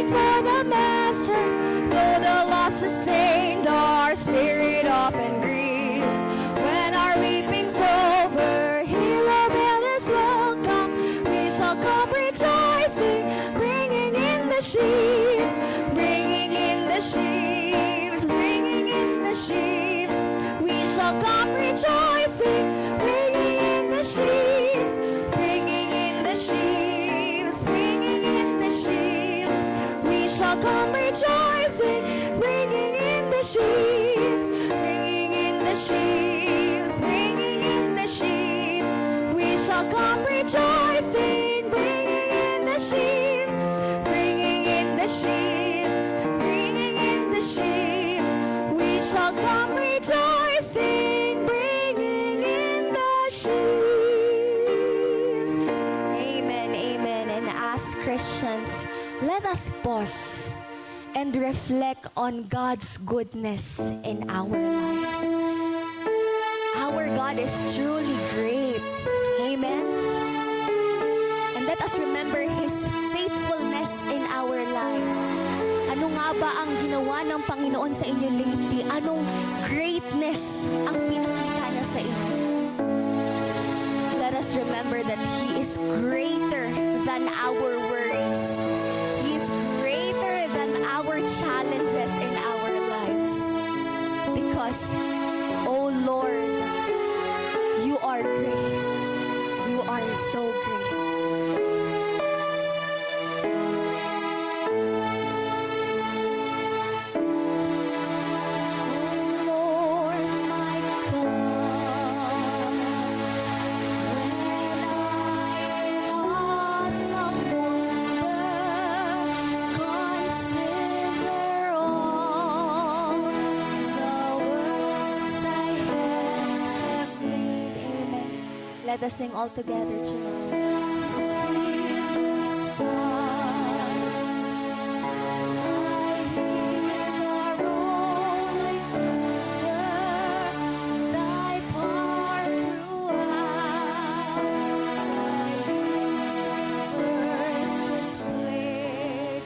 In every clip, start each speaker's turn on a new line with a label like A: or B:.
A: for the Master. Though the loss sustained, our spirit often grieves. When our weeping's over, He will bid us welcome. We shall come rejoicing, bringing in the sheaves, bringing in the sheaves, bringing in the sheaves. We shall come rejoicing, bringing in the sheaves, bringing in the sheaves, bringing in the sheaves. We shall come rejoicing, bringing in the sheaves, bringing in the sheaves, bringing in the sheaves. We shall come rejoicing, bringing in the sheaves, bringing in the sheaves, bringing in the sheaves. We shall come rejoicing, bringing in the sheaves. Amen, amen. And as Christians, let us pause and reflect on God's goodness in our life. Our God is truly great. Amen. And let us remember His faithfulness in our lives. Ano nga ba ang ginawa ng Panginoon sa inyo lately? Anong greatness ang pinakita niya sa inyo? Let us remember that He is greater than our worries. He is greater than our challenges in our lives. Because, oh Lord, You are great. You are so great. Let us sing all together, church.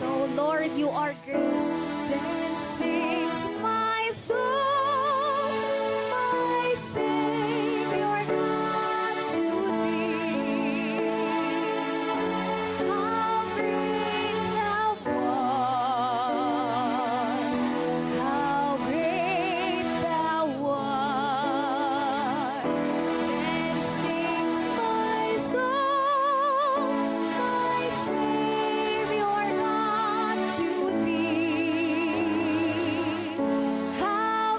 A: Oh Lord, You are great. Then sings my soul, my Savior God to Thee. How great Thou art! How great Thou art! Then sings my soul, my Savior God to Thee. How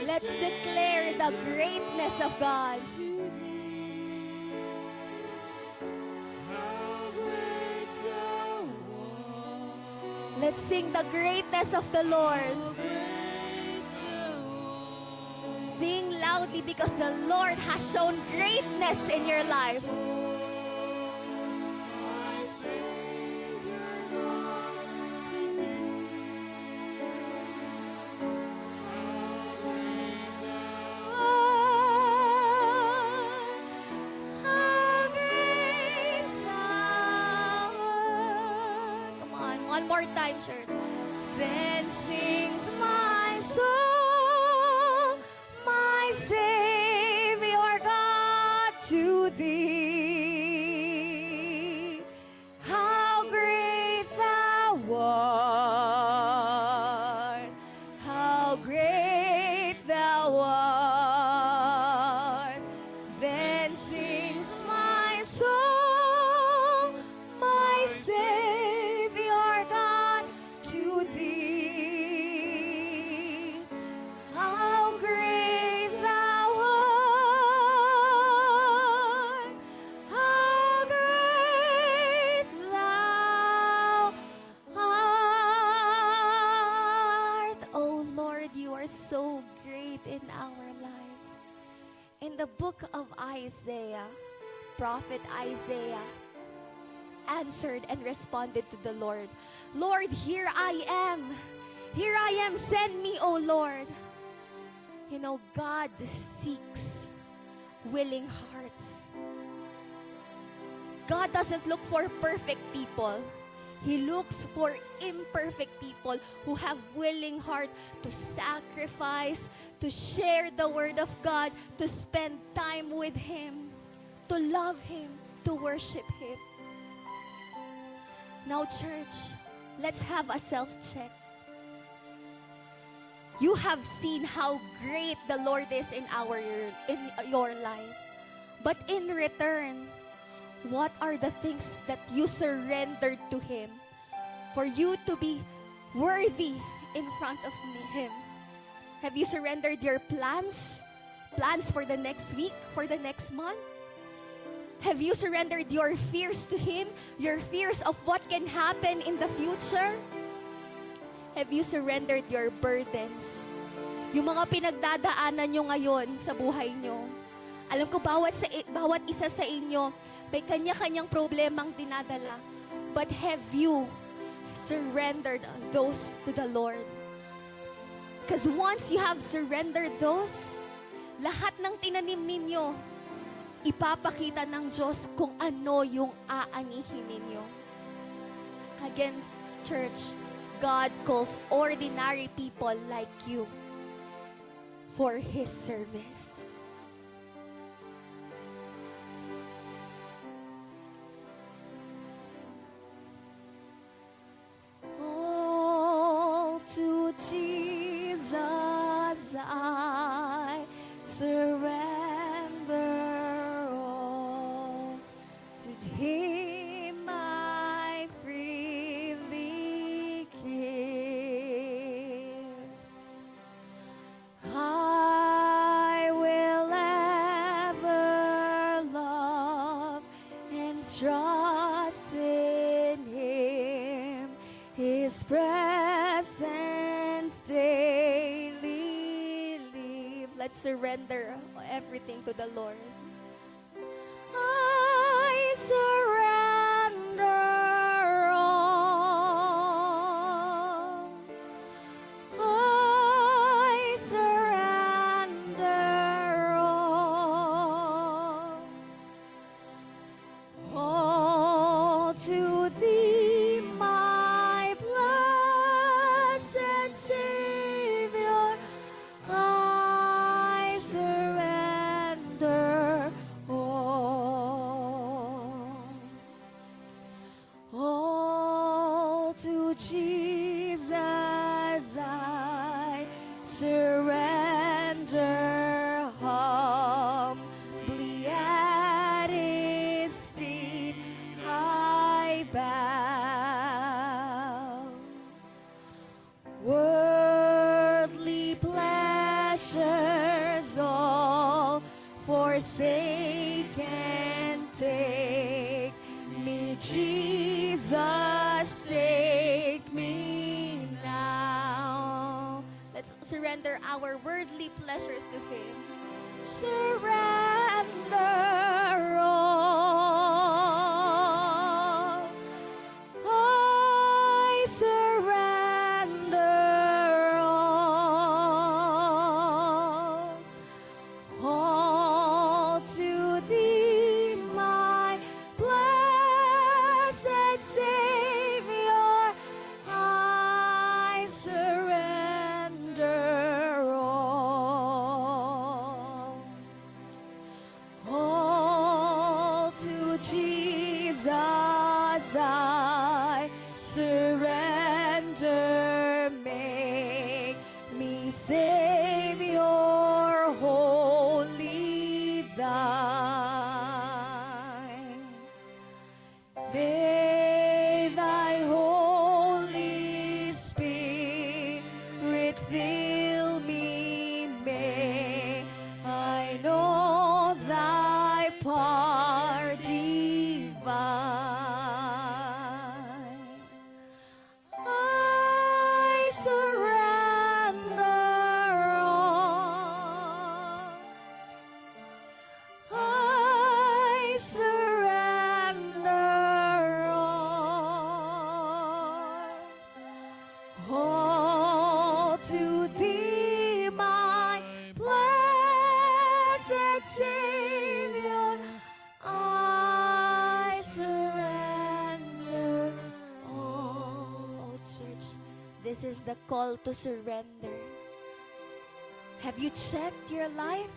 A: Let's declare the greatness of God. Let's sing the greatness of the Lord. Sing loudly because the Lord has shown greatness in your life. One more time, church. Then sings my soul, my Savior God, to thee. How great thou art, how great thou art. Then sings my soul, my Savior God, to thee. How great thou art, how great thou art. Oh Lord, you are so great in our lives. In the book of Isaiah, Prophet Isaiah answered and responded to the Lord, Lord, here I am. Here I am. Send me, O Lord. You know, God seeks willing hearts. God doesn't look for perfect people. He looks for imperfect people who have willing heart to sacrifice, to share the word of God, to spend time with Him, to love Him, to worship Him. Now, church, let's have a self-check. You have seen how great the Lord is in your life. But in return, what are the things that you surrendered to Him for you to be worthy in front of Him? Have you surrendered your plans? Plans for the next week, for the next month? Have you surrendered your fears to Him? Your fears of what can happen in the future? Have you surrendered your burdens? Yung mga pinagdadaanan nyo ngayon sa buhay nyo. Alam ko bawat isa sa inyo may kanya-kanyang problemang dinadala. But have you surrendered those to the Lord? Because once you have surrendered those, lahat ng tinanim ninyo, ipapakita ng Diyos kung ano yung aanihin ninyo. Again, church, God calls ordinary people like you for His service. All to Jesus I surrender, all to Him I freely give. I will ever love and trust in Him, His presence daily live. Let's surrender everything to the Lord. I surrender all. I surrender all to Thee, my blessed Savior. I surrender all to Jesus I surrender, humbly at His feet I bow. Worldly pleasure our worldly pleasures to Him.
B: Surrender all. I surrender all to Thee, my blessed Savior. I surrender all to Jesus. I surrender. Make me Savior, wholly Thine. May Thy Holy Spirit fill me. May I know Thy power divine. I surrender all. I surrender all to Thee, my blessed Savior. I surrender all. Oh, church, this is the call to surrender. Have you checked your life?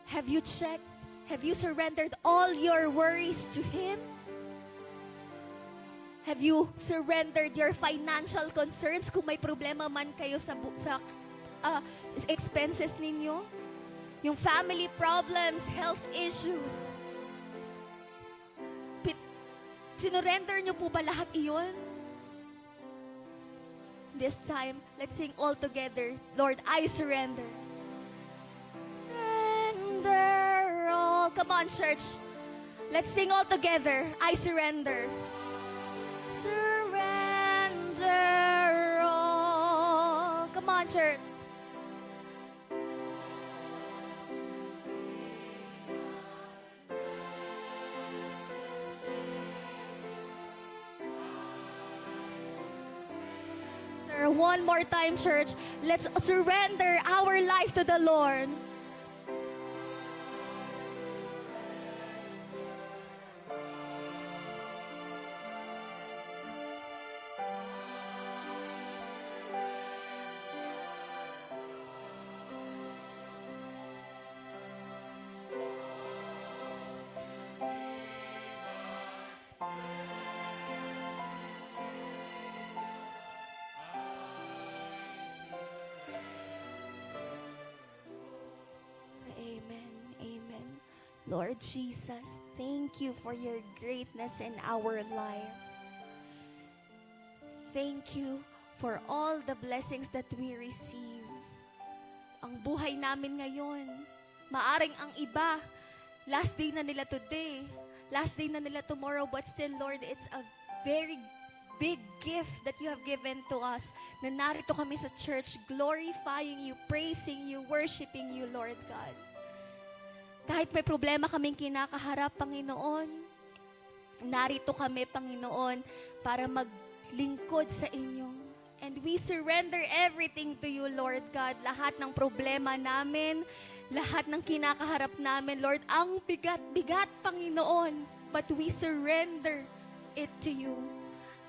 B: Have you checked? Have you surrendered all your worries to Him? Have you surrendered your financial concerns kung may problema man kayo sa expenses ninyo? Yung family problems, health issues. Sinurrender nyo po ba lahat iyon? This time, let's sing all together. Lord, I surrender. Surrender all. Come on, church. Let's sing all together. I surrender. Surrender all. Come on, church. One more time, church. Let's surrender our life to the Lord. Lord Jesus, thank you for your greatness in our life. Thank you for all the blessings that we receive. Ang buhay namin ngayon, maaring ang iba, last day na nila today, last day na nila tomorrow, but still, Lord, it's a very big gift that you have given to us, na narito kami sa church, glorifying you, praising you, worshiping you, Lord God. Kahit may problema kaming kinakaharap, Panginoon, narito kami, Panginoon, para maglingkod sa inyo. And we surrender everything to you, Lord God. Lahat ng problema namin, lahat ng kinakaharap namin, Lord, ang bigat-bigat, Panginoon. But we surrender it to you.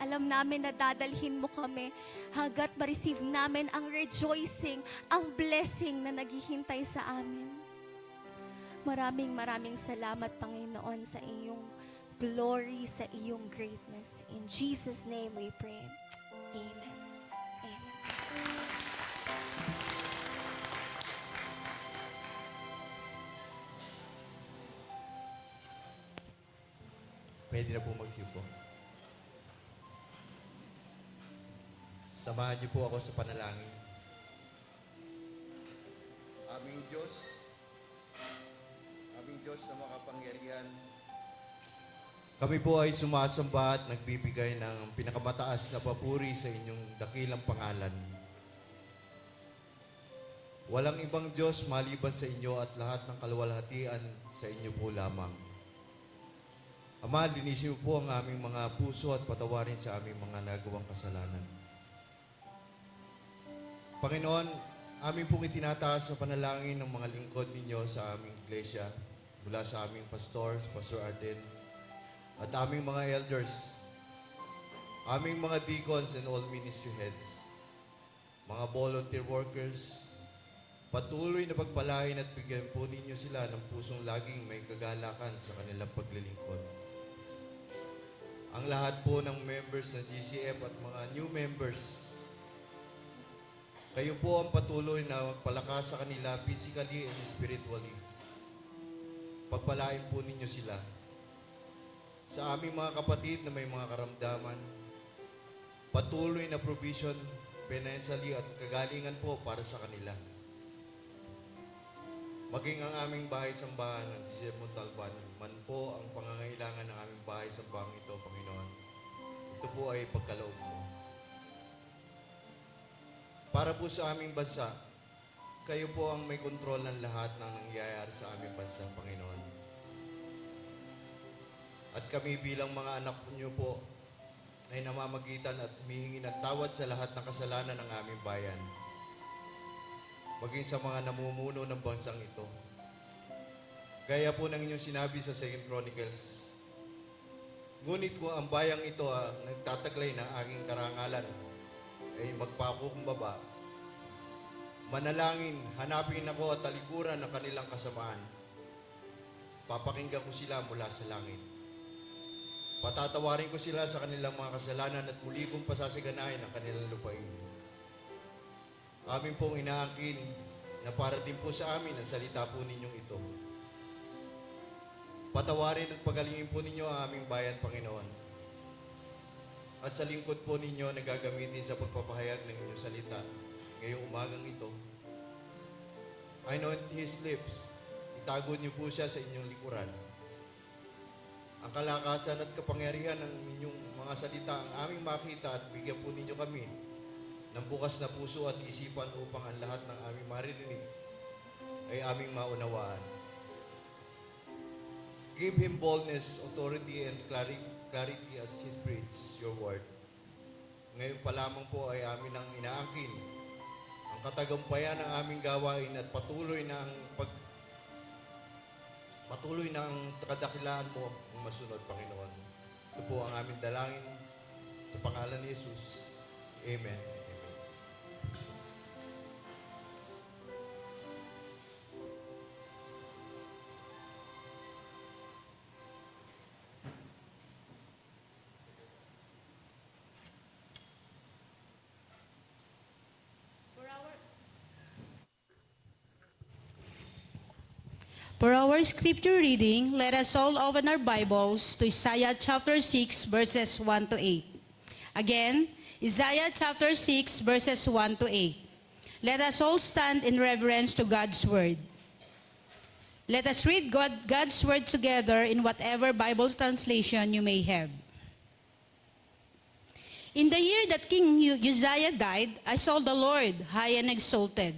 B: Alam namin na dadalhin mo kami hanggat ma-receive namin ang rejoicing, ang blessing na naghihintay sa amin. Maraming salamat, Panginoon, sa iyong glory, sa iyong greatness. In Jesus' name we pray. Amen. Amen.
C: Pwede na po magsipo. Samahan niyo po ako sa panalangin. Aming Diyos na makapangyarihan, kami po ay sumasamba at nagbibigay ng pinakamataas na papuri sa inyong dakilang pangalan. Walang ibang Diyos maliban sa inyo at lahat ng kaluwalhatian sa inyo po lamang. Ama, linisin mo po ang aming mga puso at patawarin sa aming mga nagawang kasalanan. Panginoon, amin pong itinataas sa panalangin ng mga lingkod ninyo sa aming iglesia, mula sa aming pastor, Pastor Arden, at aming mga elders, aming mga deacons and all ministry heads, mga volunteer workers. Patuloy na pagpalain at bigyan po ninyo sila ng pusong laging may kagalakan sa kanilang paglilingkod. Ang lahat po ng members ng GCF at mga new members, kayo po ang patuloy na magpalakas sa kanila physically and spiritually. Pagpalain po ninyo sila. Sa aming mga kapatid na may mga karamdaman, patuloy na provision, financially at kagalingan po para sa kanila. Maging ang aming bahay-sambahan ng GCF Montalban, man po ang pangangailangan ng aming bahay-sambahan ito, Panginoon. Ito po ay pagkaloob mo. Para po sa aming bansa, kayo po ang may kontrol ng lahat ng nangyayari sa aming bansa, Panginoon. At kami bilang mga anak niyo po ay namamagitan at humihingi ng tawad sa lahat ng kasalanan ng aming bayan, maging sa mga namumuno ng bansang ito. Gaya po ng inyong sinabi sa 2 Chronicles, ngunit kung ang bayang ito nagtataglay ng aking karangalan ay magpakukumbaba, manalangin, hanapin ako at talikuran ng kanilang kasamaan, papakinggan ko sila mula sa langit. Patatawarin ko sila sa kanilang mga kasalanan at muli kong pasasaganahin ang kanilang lupain. Amin pong inaangkin na para din po sa amin ang salita po ninyong ito. Patawarin at pagalingin po ninyo ang aming bayan, Panginoon. At sa lingkod po ninyo na gagamitin sa pagpapahayag ng inyong salita ngayong umagang ito, anoint his lips. Itago niyo po siya sa inyong likuran. Ang kalakasan at kapangyarihan ng inyong mga salita ang aming makita at bigyan po ninyo kami ng bukas na puso at isipan upang ang lahat ng aming maririnig ay aming maunawaan. Give him boldness, authority, and clarity as he spreads your word. Ngayon pa lamang po ay amin ang inaangkin ang katagumpayan ng aming gawain at patuloy na ang kadakilaan mo ang masunod, Panginoon. Ito po ang aming dalangin sa pangalan ni Jesus. Amen.
D: For our scripture reading, let us all open our Bibles to Isaiah chapter 6, verses 1 to 8. Again, Isaiah chapter 6, verses 1 to 8. Let us all stand in reverence to God's word. Let us read God's word together in whatever Bible translation you may have. In the year that King Uzziah died, I saw the Lord high and exalted,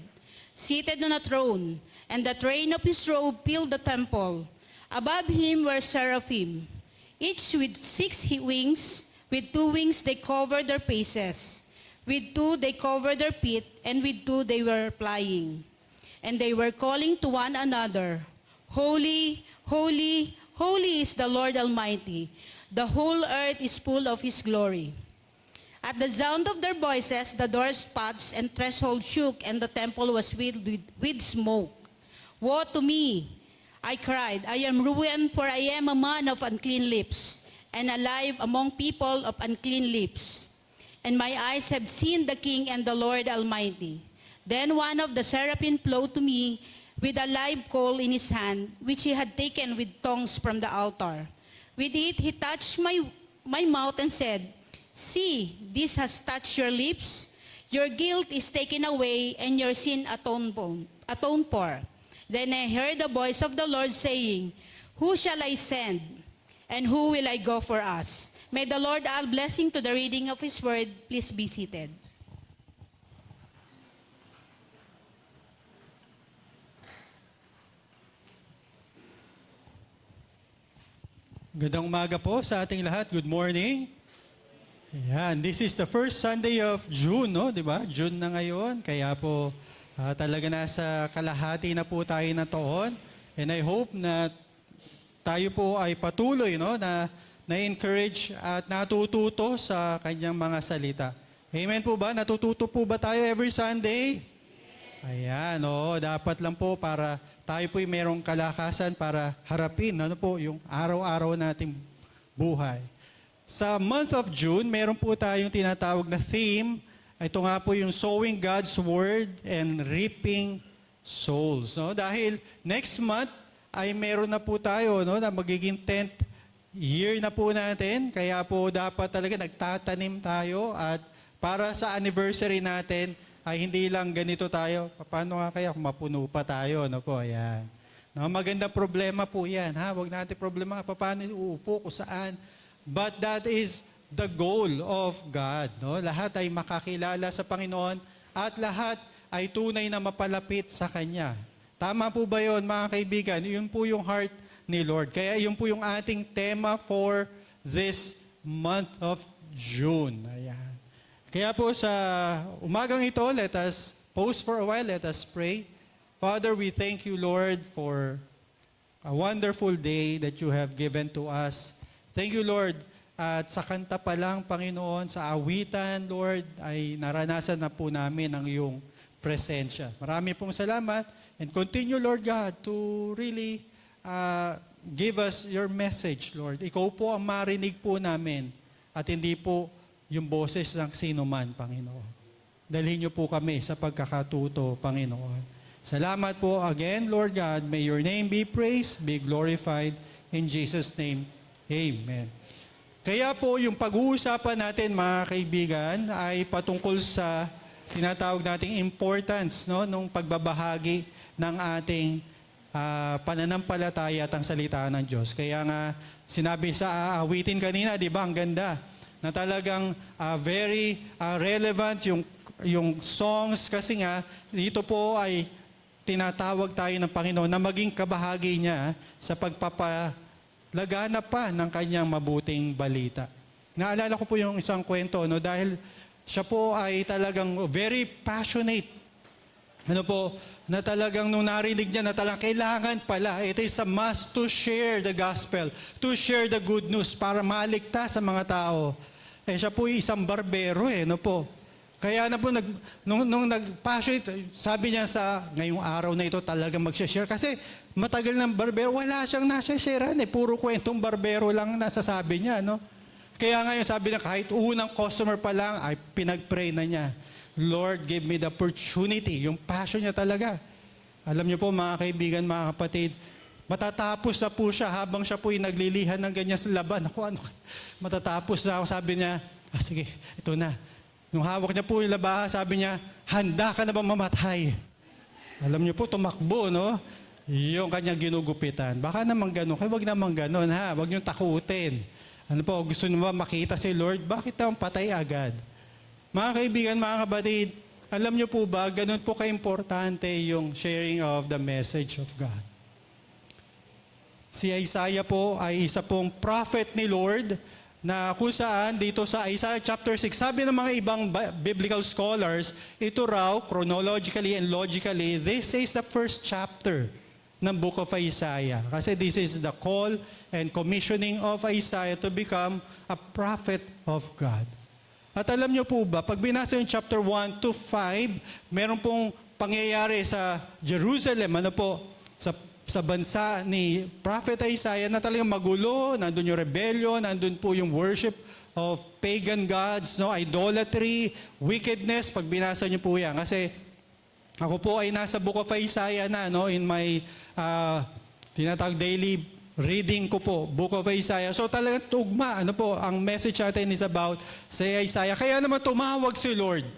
D: seated on a throne, and the train of his robe filled the temple. Above him were seraphim, each with 6 wings. With 2 wings they covered their faces. With 2 they covered their feet, and with 2 they were flying. And they were calling to one another, Holy, holy, holy is the Lord Almighty. The whole earth is full of his glory. At the sound of their voices, the doors, pots, and threshold shook, and the temple was filled with smoke. Woe to me, I cried, I am ruined, for I am a man of unclean lips, and alive among people of unclean lips. And my eyes have seen the King and the Lord Almighty. Then one of the seraphim flew to me with a live coal in his hand, which he had taken with tongs from the altar. With it he touched my mouth and said, See, this has touched your lips. Your guilt is taken away, and your sin atoned for. Then I heard the voice of the Lord saying, Who shall I send? And who will I go for us? May the Lord add blessing to the reading of his word. Please be seated.
E: Gandang umaga po sa ating lahat. Good morning. Ayan, this is the first Sunday of June, no? Di ba? June na ngayon. Kaya po talaga nasa kalahati na po tayo na taon. And I hope na tayo po ay patuloy, no? Na-encourage at natututo sa kanyang mga salita. Amen po ba? Natututo po ba tayo every Sunday? Ayan, dapat lang po para tayo po'y merong kalakasan para harapin yung araw-araw nating buhay. Sa month of June, meron po tayong tinatawag na theme. Ito nga po yung Sowing God's Word and Reaping Souls. No? Dahil next month ay meron na po tayo na magiging 10th year na po natin. Kaya po dapat talaga nagtatanim tayo at para sa anniversary natin, ay hindi lang ganito tayo. Paano nga kaya kung mapuno pa tayo? No po, ayan. No, magandang problema po yan. Huwag natin problema paano uupo, kung saan. But that is the goal of God. No? Lahat ay makakilala sa Panginoon at lahat ay tunay na mapalapit sa Kanya. Tama po ba yun, mga kaibigan? Yun po yung heart ni Lord. Kaya yun po yung ating tema for this month of June. Ayan. Kaya po sa umagang ito, let us pause for a while, let us pray. Father, we thank you, Lord, for a wonderful day that you have given to us. Thank you, Lord, at sa kanta pa lang, Panginoon, sa awitan, Lord, ay naranasan na po namin ang iyong presensya. Marami pong salamat and continue, Lord God, to really give us your message, Lord. Ikaw po ang marinig po namin at hindi po yung boses ng sino man, Panginoon. Dalhin niyo po kami sa pagkakatuto, Panginoon. Salamat po again, Lord God. May your name be praised, be glorified. In Jesus' name, amen. Kaya po yung pag-uusapan natin, mga kaibigan, ay patungkol sa tinatawag nating importance nung pagbabahagi ng ating pananampalataya at ang salita ng Diyos. Kaya nga, sinabi sa awitin kanina, di ba, ang ganda, na talagang very relevant yung songs kasi nga dito po ay tinatawag tayo ng Panginoon na maging kabahagi niya sa pagpapalaganap pa ng kanyang mabuting balita. Naalala ko po yung isang kwento dahil siya po ay talagang very passionate. Na talagang nung narinig niya na talagang kailangan pala, it is a must to share the gospel, to share the good news para maligtas sa mga tao. Siya po isang barbero Kaya na po, nung nag-passionate, sabi niya ngayong araw na ito talagang mag-share. Kasi matagal ng barbero, wala siyang nasa-sharean puro kwentong barbero lang nasasabi niya, Kaya ngayon sabi niya, kahit unang customer pa lang, ay pinag-pray na niya. Lord, give me the opportunity. Yung passion niya talaga. Alam niyo po, mga kaibigan, mga kapatid, matatapos na po siya habang siya po naglilihan ng ganyan sa laban. Matatapos na ako. Sabi niya, sige, ito na. Nung hawak niya po yung labahan, sabi niya, handa ka na ba mamatay? Alam niyo po, tumakbo, Yung kanyang ginugupitan. Baka naman gano'n. Kaya wag naman gano'n, Wag niyong takutin. Gusto niyo ba makita si Lord? Bakit naman patay agad? Mga kaibigan, mga kapatid, alam niyo po ba, ganun po ka-importante yung sharing of the message of God. Si Isaiah po ay isa pong prophet ni Lord na kung saan dito sa Isaiah chapter 6, sabi ng mga ibang biblical scholars, ito raw, chronologically and logically, this is the first chapter ng book of Isaiah. Kasi this is the call and commissioning of Isaiah to become a prophet of God. At alam niyo po ba, pag binasa yung chapter 1 to 5, meron pong pangyayari sa Jerusalem, sa bansa ni Prophet Isaiah na talagang magulo, nandun yung rebellion, nandun po yung worship of pagan gods, idolatry, wickedness, pag binasa niyo po yan. Kasi ako po ay nasa book of Isaiah na, in my tinatawag daily reading ko po, Book of Isaiah. So talagang tugma, ang message natin is about sa Isaiah. Kaya naman tumawag si Lord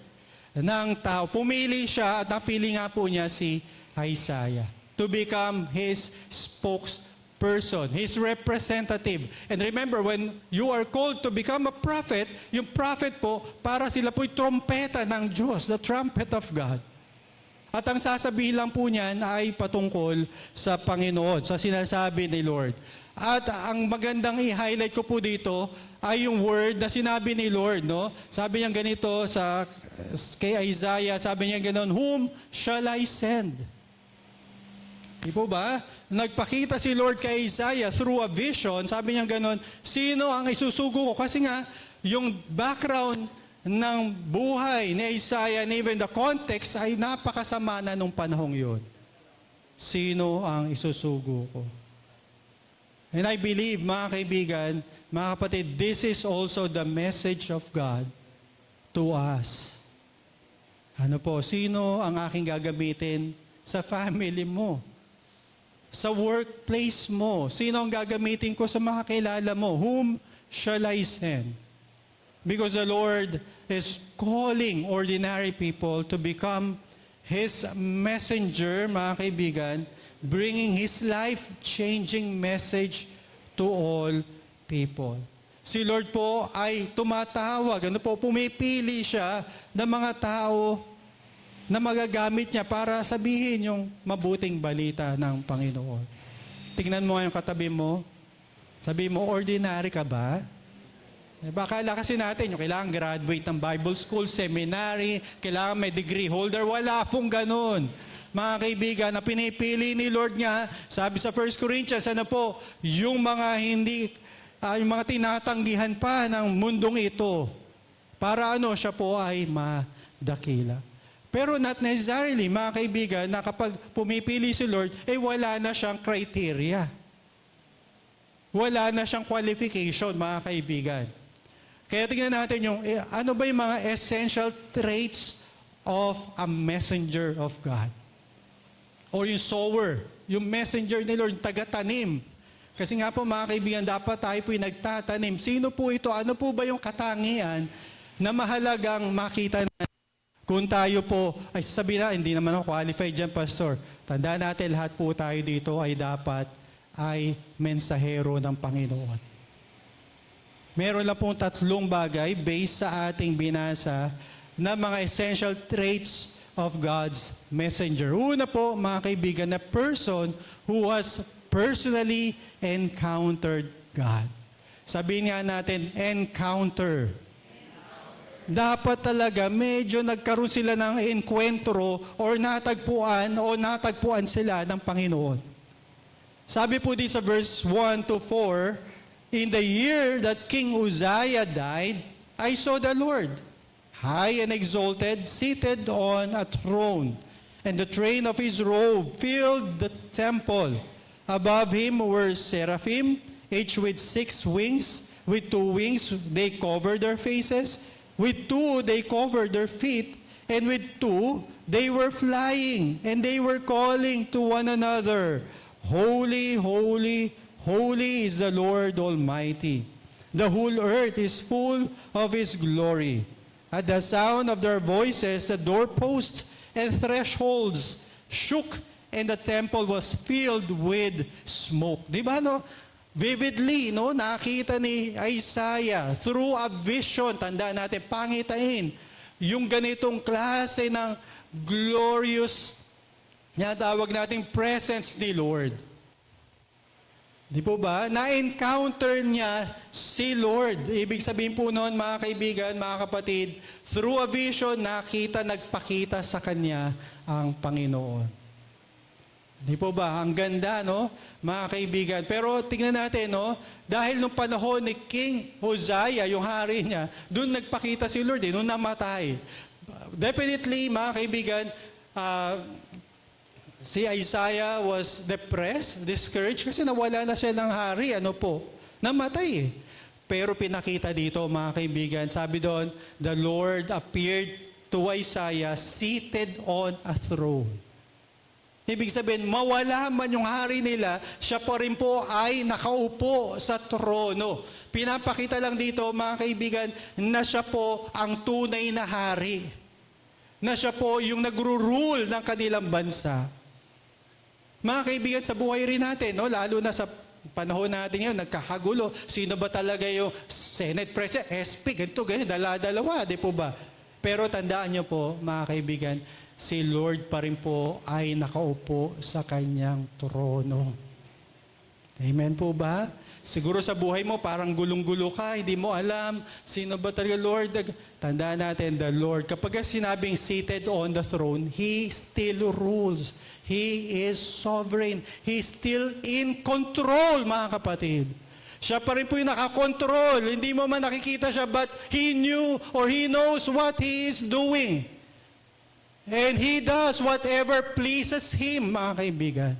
E: ng tao. Pumili siya at napili nga po niya si Isaiah to become his spokesperson, his representative. And remember, when you are called to become a prophet, yung prophet po, para sila po'y trompeta ng Diyos, the trumpet of God. At ang sasabihin lang po niyan ay patungkol sa Panginoon, sa sinasabi ni Lord. At ang magandang i-highlight ko po dito ay yung word na sinabi ni Lord, no? Sabi niya ganito kay Isaiah, sabi niya ganoon, "Whom shall I send?" Di po ba? Nagpakita si Lord kay Isaiah through a vision, sabi niya ganoon, sino ang isusugo ko? Kasi nga, yung background ng buhay ni Isaiah and even the context ay napakasama na nung panahong yun. Sino ang isusugo ko? And I believe, mga kaibigan, mga kapatid, this is also the message of God to us. Ano po, sino ang aking gagamitin sa family mo? Sa workplace mo? Sino ang gagamitin ko sa mga kilala mo? Whom shall I send? Because the Lord is calling ordinary people to become His messenger, mga kaibigan, bringing His life-changing message to all people. Si Lord po ay tumatawag, pumipili siya ng mga tao na magagamit niya para sabihin yung mabuting balita ng Panginoon. Tingnan mo yung katabi mo, sabi mo, ordinary ka ba? Baka akala kasi natin, yung kailangan graduate ng Bible school, seminary, kailangan may degree holder. Wala pong ganun. Mga kaibigan, na pinipili ni Lord nga, sabi sa 1 Corinthians, yung mga yung mga tinatanggihan pa ng mundong ito, para siya po ay madakila. Pero not necessarily, mga kaibigan, na kapag pumipili si Lord, wala na siyang criteria. Wala na siyang qualification, mga kaibigan. Kaya tingnan natin ano ba yung mga essential traits of a messenger of God? O yung sower, yung messenger ni Lord, taga-tanim. Kasi nga po mga kaibigan, dapat tayo po'y nagtatanim. Sino po ito? Ano po ba yung katangian na mahalagang makita natin? Kung tayo po, ay sabihin na, hindi naman ako qualified dyan, Pastor. Tandaan natin, lahat po tayo dito ay dapat ay mensahero ng Panginoon. Meron lang pong 3 bagay based sa ating binasa na mga essential traits of God's messenger. Una po, mga kaibigan, na person who has personally encountered God. Sabihin nga natin, encounter. Dapat talaga medyo nagkaroon sila ng enkwentro or natagpuan sila ng Panginoon. Sabi po dito sa verse 1 to 4, "In the year that King Uzziah died, I saw the Lord, high and exalted, seated on a throne, and the train of his robe filled the temple. Above him were seraphim, each with 6 wings. With 2 wings they covered their faces, with 2 they covered their feet, and with 2 they were flying, and they were calling to one another, Holy, holy, holy is the Lord Almighty. The whole earth is full of His glory. At the sound of their voices, the doorposts and thresholds shook, and the temple was filled with smoke." Di ba, Vividly, nakita ni Isaiah through a vision, tandaan natin, pangitain, yung ganitong klase ng glorious, tawag nating presence ni Lord. Di po ba? Na-encounter niya si Lord. Ibig sabihin po noon, mga kaibigan, mga kapatid, through a vision, nagpakita sa kanya ang Panginoon. Di po ba? Ang ganda, mga kaibigan. Pero tingnan natin, dahil nung panahon ni King Uzziah, yung hari niya, doon nagpakita si Lord, nung namatay. Definitely, mga kaibigan, si Isaiah was depressed, discouraged, kasi nawala na siya ng hari. Namatay. Pero pinakita dito, mga kaibigan, sabi doon, the Lord appeared to Isaiah seated on a throne. Ibig sabihin, mawala man yung hari nila, siya pa rin po ay nakaupo sa trono. Pinapakita lang dito, mga kaibigan, na siya po ang tunay na hari. Na siya po yung nagro-rule ng kanilang bansa. Mga kaibigan, sa buhay rin natin, lalo na sa panahon natin ngayon, nagkakagulo. Sino ba talaga yung Senate President, SP, ganito, dala-dalawa, di po ba? Pero tandaan niyo po, mga kaibigan, si Lord pa rin po ay nakaupo sa kanyang trono. Amen po ba? Siguro sa buhay mo, parang gulong-gulo ka, hindi mo alam sino ba talaga Lord. Tandaan natin, the Lord, kapag sinabing seated on the throne, He still rules. He is sovereign. He is still in control, mga kapatid. Siya pa rin po yung nakakontrol. Hindi mo man nakikita siya, but He knew or He knows what He is doing. And He does whatever pleases Him, mga kaibigan.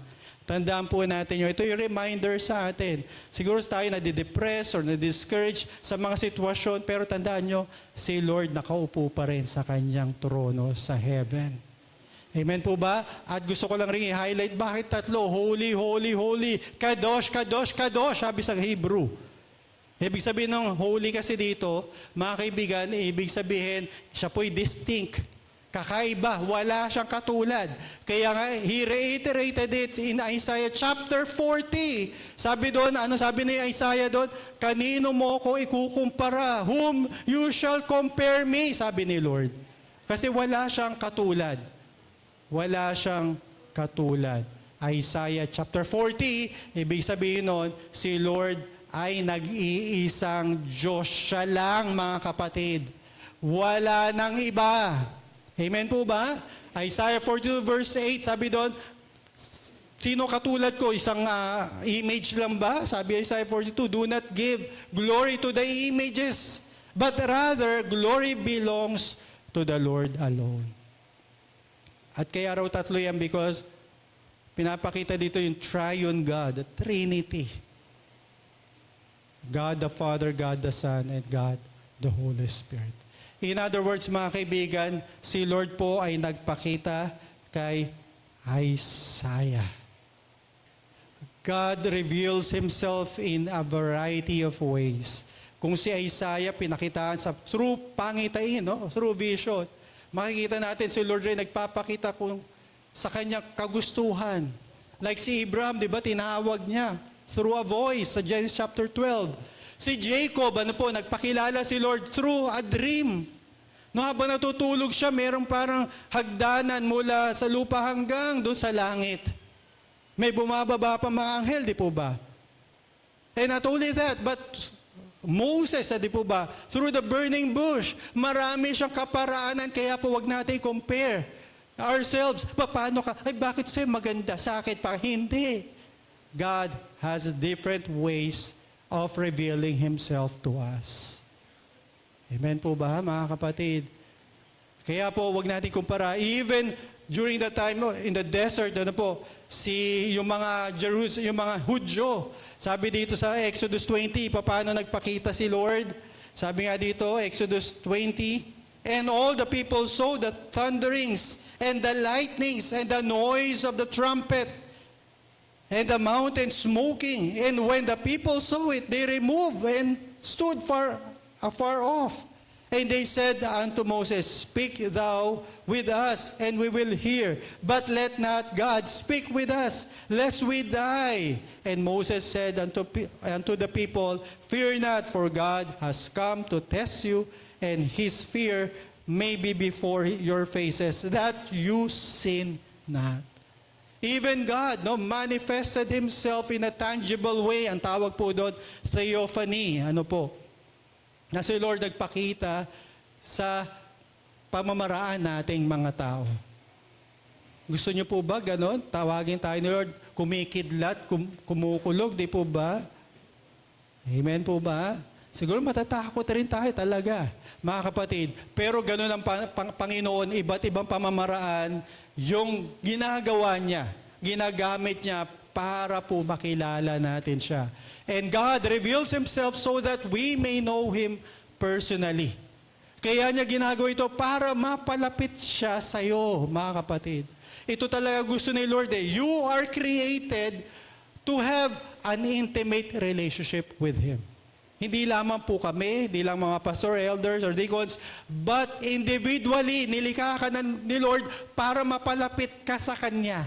E: Tandaan po natin yun. Ito yung reminder sa atin. Siguro tayo nadidepress or nadiscourage sa mga sitwasyon, pero tandaan nyo, si Lord nakaupo pa rin sa kanyang trono sa heaven. Amen po ba? At gusto ko lang rin i-highlight, bakit tatlo? Holy, holy, holy. Kadosh, kadosh, kadosh, sabi sa Hebrew. Ibig sabihin ng holy kasi dito, mga kaibigan, ibig sabihin, siya po'y distinct. Kakaiba, wala siyang katulad. Kaya nga, he reiterated it in Isaiah chapter 40. Sabi doon, ano sabi ni Isaiah doon? Kanino mo ko ikukumpara? Whom you shall compare me? Sabi ni Lord. Kasi wala siyang katulad. Wala siyang katulad. Isaiah chapter 40, ibig sabihin noon, si Lord ay nag-iisang Diyos. Siya lang, mga kapatid. Wala nang iba. Amen po ba? Isaiah 42 verse 8, sabi doon, sino katulad ko? Isang image lang ba? Sabi Isaiah 42, do not give glory to the images, but rather glory belongs to the Lord alone. At kaya raw tatlo yan because pinapakita dito yung triune God, the Trinity. God the Father, God the Son, and God the Holy Spirit. In other words, mga kaibigan, si Lord po ay nagpakita kay Isaiah. God reveals Himself in a variety of ways. Kung si Isaiah pinakitaan sa through pangitain, no? Through vision, makikita natin si Lord rin nagpapakita kung sa kanyang kagustuhan. Like si Abraham, di ba, tinawag niya through a voice sa Genesis chapter 12. Si Jacob, nagpakilala si Lord through a dream. No, habang natutulog siya, merong parang hagdanan mula sa lupa hanggang doon sa langit. May bumababa pa mga anghel, di po ba? And not only that, but Moses, di po ba? Through the burning bush, marami siyang kaparaanan, kaya po wag natin compare ourselves. Paano ka? Ay, bakit sa'yo maganda? Sa akin pa? Hindi. God has different ways of revealing Himself to us. Amen po ba, mga kapatid? Kaya po, wag natin kumpara. Even during the time in the desert, yung mga yung mga Hudyo, sabi dito sa Exodus 20, paano nagpakita si Lord? Sabi nga dito, Exodus 20, and all the people saw the thunderings and the lightnings and the noise of the trumpet and the mountain smoking. And when the people saw it, they removed and stood afar off. And they said unto Moses, speak thou with us, and we will hear. But let not God speak with us, lest we die. And Moses said unto the people, fear not, for God has come to test you, and His fear may be before your faces, that you sin not. Even God manifested Himself in a tangible way. Ang tawag po doon, theophany. Na si Lord nagpakita sa pamamaraan nating mga tao. Gusto niyo po ba ganon? Tawagin tayo ni Lord, kumikidlat, kumukulog, di po ba? Amen po ba? Siguro matatakot rin tayo talaga, mga kapatid. Pero ganon ang Panginoon, iba't ibang pamamaraan, yung ginagawa niya, ginagamit niya para po makilala natin siya. And God reveals Himself so that we may know Him personally. Kaya niya ginagawa ito para mapalapit siya sa iyo, mga kapatid. Ito talaga gusto ni Lord. You are created to have an intimate relationship with Him. Hindi lamang po kami, hindi lang mga pastor, elders, or deacons, but individually, nilikha ka ni Lord para mapalapit ka sa Kanya.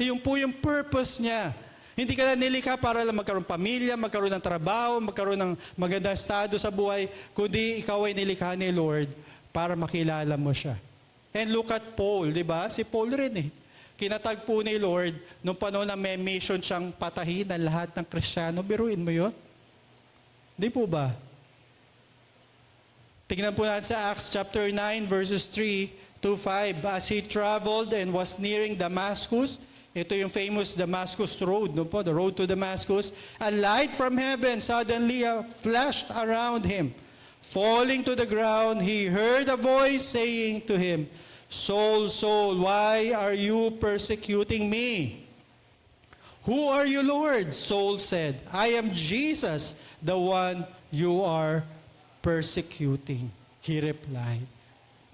E: Yung po yung purpose niya. Hindi ka na nilikha para lang magkaroon pamilya, magkaroon ng trabaho, magkaroon ng magandang estado sa buhay, kundi ikaw ay nilikha ni Lord para makilala mo siya. And look at Paul, di ba? Si Paul rin eh. Kinatagpo ni Lord nung panahon na may mission siyang patahin ang lahat ng Kristiyano. Biruin mo yun? Di po ba? Tingnan po natin sa Acts chapter 9 verses 3 to 5. As he traveled and was nearing Damascus, ito yung famous Damascus Road, no po, the road to Damascus, a light from heaven suddenly flashed around him. Falling to the ground, he heard a voice saying to him, Saul, Saul, why are you persecuting me? Who are you, Lord? Saul said, I am Jesus, the one you are persecuting. He replied.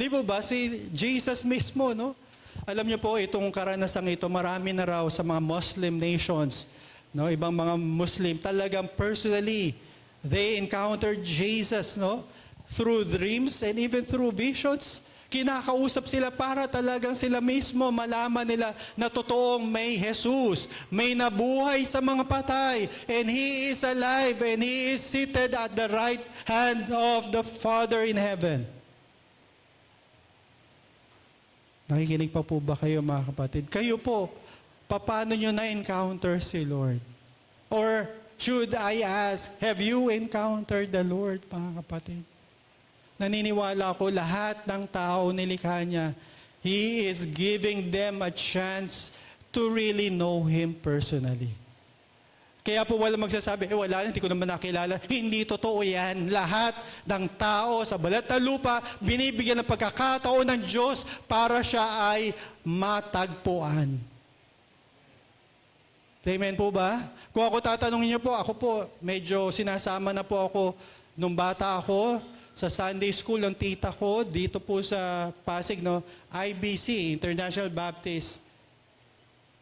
E: Di ba ba si Jesus mismo, no? Alam niyo po, itong karanasang ito, marami na raw sa mga Muslim nations, no? Ibang mga Muslim, talagang personally, they encountered Jesus, no? Through dreams and even through visions. Kinakausap sila para talagang sila mismo malaman nila na totoong may Jesus, may nabuhay sa mga patay, and He is alive, and He is seated at the right hand of the Father in heaven. Nakikinig pa po ba kayo, mga kapatid? Kayo po, paano nyo na-encounter si Lord? Or should I ask, have you encountered the Lord, mga kapatid? Naniniwala ko lahat ng tao nilikha niya, He is giving them a chance to really know Him personally. Kaya po wala magsasabi, wala, hindi ko naman nakilala. Hindi totoo yan. Lahat ng tao sa balat na lupa, binibigyan ng pagkakataon ng Diyos para siya ay matagpuan. Amen po ba? Kung ako tatanungin niyo po, ako po, medyo sinasama na po ako nung bata ako, sa Sunday school ng tita ko, dito po sa Pasig, no? IBC, International Baptist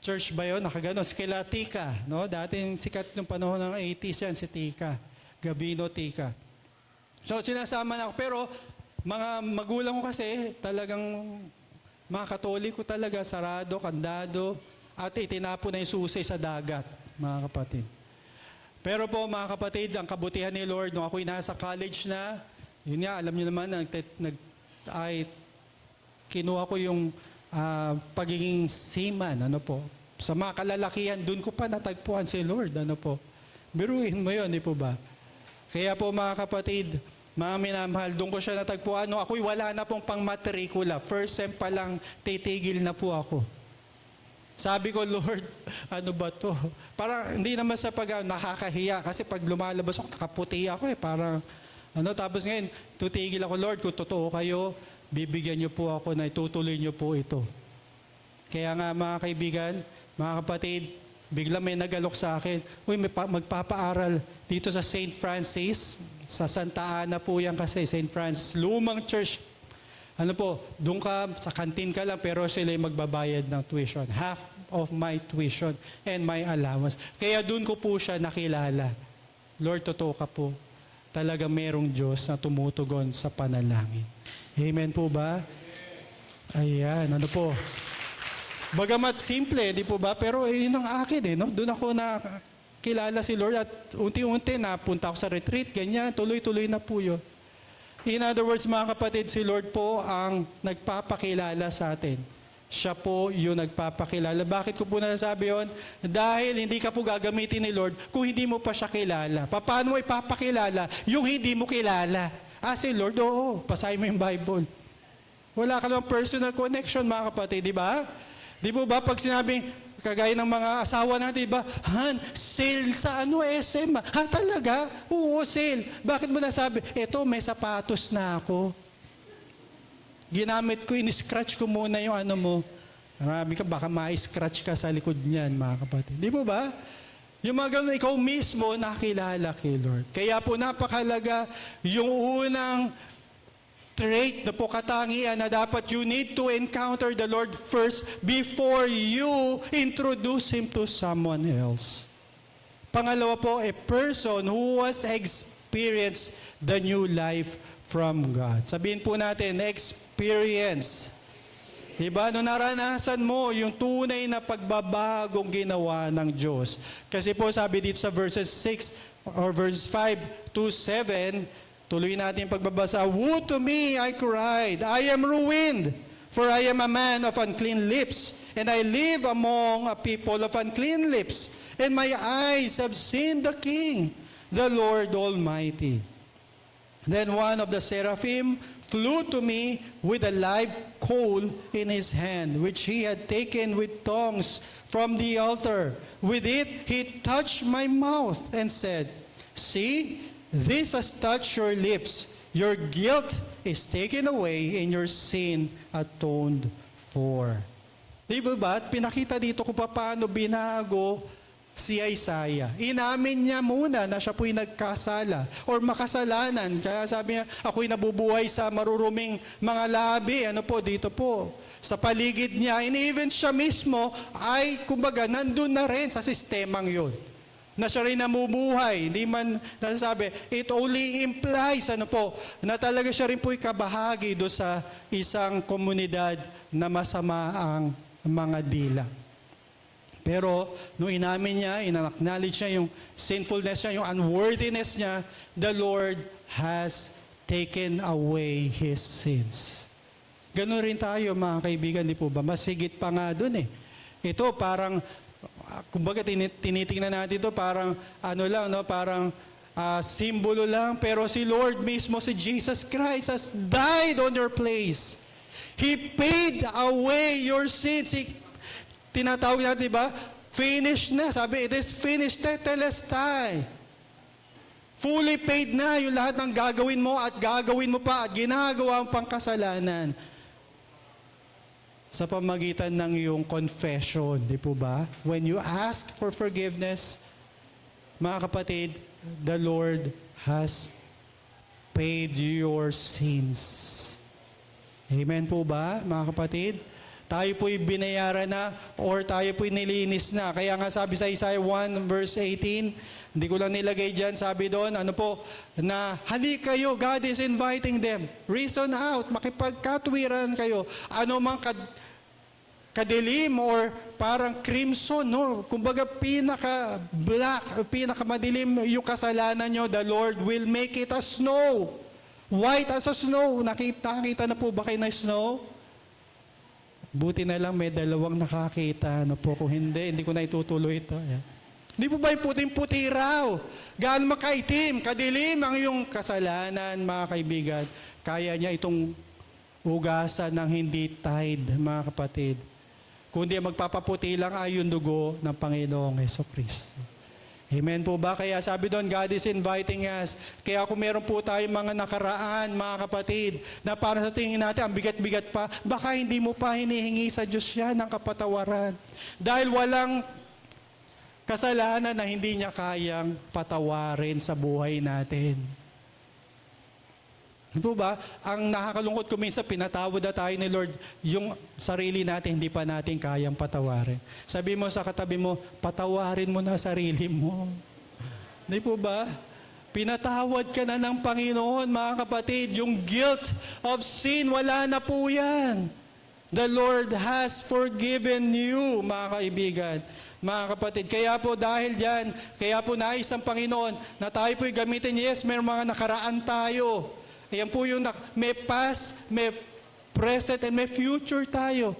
E: Church ba yun? Nakaganon. Si kila Tika, no? Dating sikat nung panahon ng 80s yan, si Tika. Gabino Tika. So, sinasama na ako. Pero, mga magulang ko kasi, talagang mga Katoliko talaga, sarado, kandado, at itinapon na yung susi sa dagat, mga kapatid. Pero po, mga kapatid, ang kabutihan ni Lord, nung ako'y nasa college na, yun nga, alam niyo naman, kinuha ko yung pagiging seaman, ano po. Sa mga kalalakihan, dun ko pa natagpuan si Lord, ano po. Biruin mo yun, di po ba? Kaya po mga kapatid, mga minamahal, doon ko siya natagpuan. No, ako'y wala na pong pang-matrikula. First sem pa lang, titigil na po ako. Sabi ko, Lord, ano ba to? Parang hindi naman sa nakakahiya kasi pag lumalabas ako, nakaputi ako parang tapos ngayon, tutigil ako, Lord, kung totoo kayo, bibigyan niyo po ako na itutuloy niyo po ito. Kaya nga mga kaibigan, mga kapatid, bigla may nagalok sa akin, magpapaaral dito sa St. Francis, sa Santa Ana po yan kasi, St. Francis, lumang church. Doon ka, sa kantin ka lang, pero sila magbabayad ng tuition. Half of my tuition and my allowance. Kaya doon ko po siya nakilala. Lord, totoo ka po. Talaga merong Diyos na tumutugon sa panalangin. Amen po ba? Ayan, po. Bagamat simple, di po ba? Pero yun ang akin no? Doon ako nakilala si Lord at unti-unti napunta ako sa retreat, ganyan, tuloy-tuloy na po yun. In other words, mga kapatid, si Lord po ang nagpapakilala sa atin. Siya po yung nagpapakilala. Bakit ko po nasasabi yun? Dahil hindi ka po gagamitin ni Lord kung hindi mo pa siya kilala. Paano mo ipapakilala yung hindi mo kilala? Si Lord, oo, pasahin mo yung Bible. Wala ka naman personal connection, mga kapatid, di ba? Di po ba, pag sinabing, kagaya ng mga asawa natin, di ba? Han, sale sa SM. Talaga? Oo, sale. Bakit mo nasabi? Eto, may sapatos na ako. Ginamit ko, in-scratch ko muna yung mo. Marami ka, baka ma-scratch ka sa likod niyan, mga kapatid. Di po ba? Yung mga ganun, ikaw mismo nakilala kay Lord. Kaya po napakalaga yung unang trait na po katangian na dapat you need to encounter the Lord first before you introduce Him to someone else. Pangalawa po, a person who has experienced the new life from God. Sabihin po natin, experience. Diba? Nung naranasan mo yung tunay na pagbabagong ginawa ng Diyos. Kasi po sabi dito sa verses 6 or verse 5 to 7, tuloy natin yung pagbabasa. Woe to me, I cried. I am ruined. For I am a man of unclean lips, and I live among a people of unclean lips, and my eyes have seen the King, the Lord Almighty. Then one of the seraphim flew to me with a live coal in his hand, which he had taken with tongs from the altar. With it he touched my mouth and said, See, this has touched your lips. Your guilt is taken away and your sin atoned for. Di ba ba? At pinakita dito kung paano binago si Isaiah. Inamin niya muna na siya po'y nagkasala or makasalanan. Kaya sabi niya, ako'y nabubuhay sa maruruming mga labi. Ano po, dito po. Sa paligid niya. And even siya mismo ay, kumbaga, nandun na rin sa sistemang yun. Na siya rin namumuhay. Hindi man nasasabi. It only implies, ano po, na talaga siya rin po'y kabahagi do sa isang komunidad na masama ang mga dila. Pero, nung inamin niya, in-acknowledge niya yung sinfulness niya, yung unworthiness niya, the Lord has taken away his sins. Ganun rin tayo, mga kaibigan, di po ba? Masigit pa nga dun eh. Ito parang, kumbaga tinitingnan natin ito, parang ano lang, no? Parang simbolo lang. Pero si Lord mismo, si Jesus Christ has died on your place. He paid away your sins. Tinatawag natin, diba? Finished na. Sabi, it is finished. Tetelestai. Fully paid na yung lahat ng gagawin mo at gagawin mo pa at ginagawa ang pangkasalanan sa pamagitan ng iyong confession. Di po ba? When you ask for forgiveness, mga kapatid, the Lord has paid your sins. Amen po ba, mga kapatid? Tayo po'y binayaran na or tayo po'y nilinis na. Kaya nga sabi sa Isaiah 1 verse 18, hindi ko lang nilagay dyan, sabi doon, ano po, na halik kayo, God is inviting them. Reason out, makipagkatwiran kayo. Ano mang kadilim or parang crimson, no? Kumbaga pinaka-black, pinaka-madilim yung kasalanan nyo, the Lord will make it as snow. White as a snow. Nakita na po ba kayo na snow? Buti na lang may dalawang nakakita. Ano po, kung hindi ko na itutuloy ito. Ayan. Hindi po ba yung puting-puti raw? Gaano makaitim, kadilim ang iyong kasalanan, mga kaibigan. Kaya niya itong ugasan ng hindi tide, mga kapatid. Kundi magpapaputi lang ay yung dugo ng Panginoong Jesucristo. Amen po ba? Kaya sabi doon, God is inviting us. Kaya kung meron po tayong mga nakaraan, mga kapatid, na para sa tingin natin, ang bigat-bigat pa, baka hindi mo pa hinihingi sa Diyos yan ng kapatawaran. Dahil walang kasalanan na hindi niya kayang patawarin sa buhay natin. Diba ba? Ang nakakalungkot ko minsan, pinatawad na tayo ni Lord, yung sarili natin, hindi pa natin kayang patawarin. Sabi mo sa katabi mo, patawarin mo na sarili mo. Di po ba? Pinatawad ka na ng Panginoon, mga kapatid. Yung guilt of sin, wala na po yan. The Lord has forgiven you, mga kaibigan. Mga kapatid, kaya po dahil dyan, kaya po nais ang Panginoon na tayo po'y gamitin. Yes, may mga nakaraan tayo. Ayan po yung may past, may present, and may future tayo.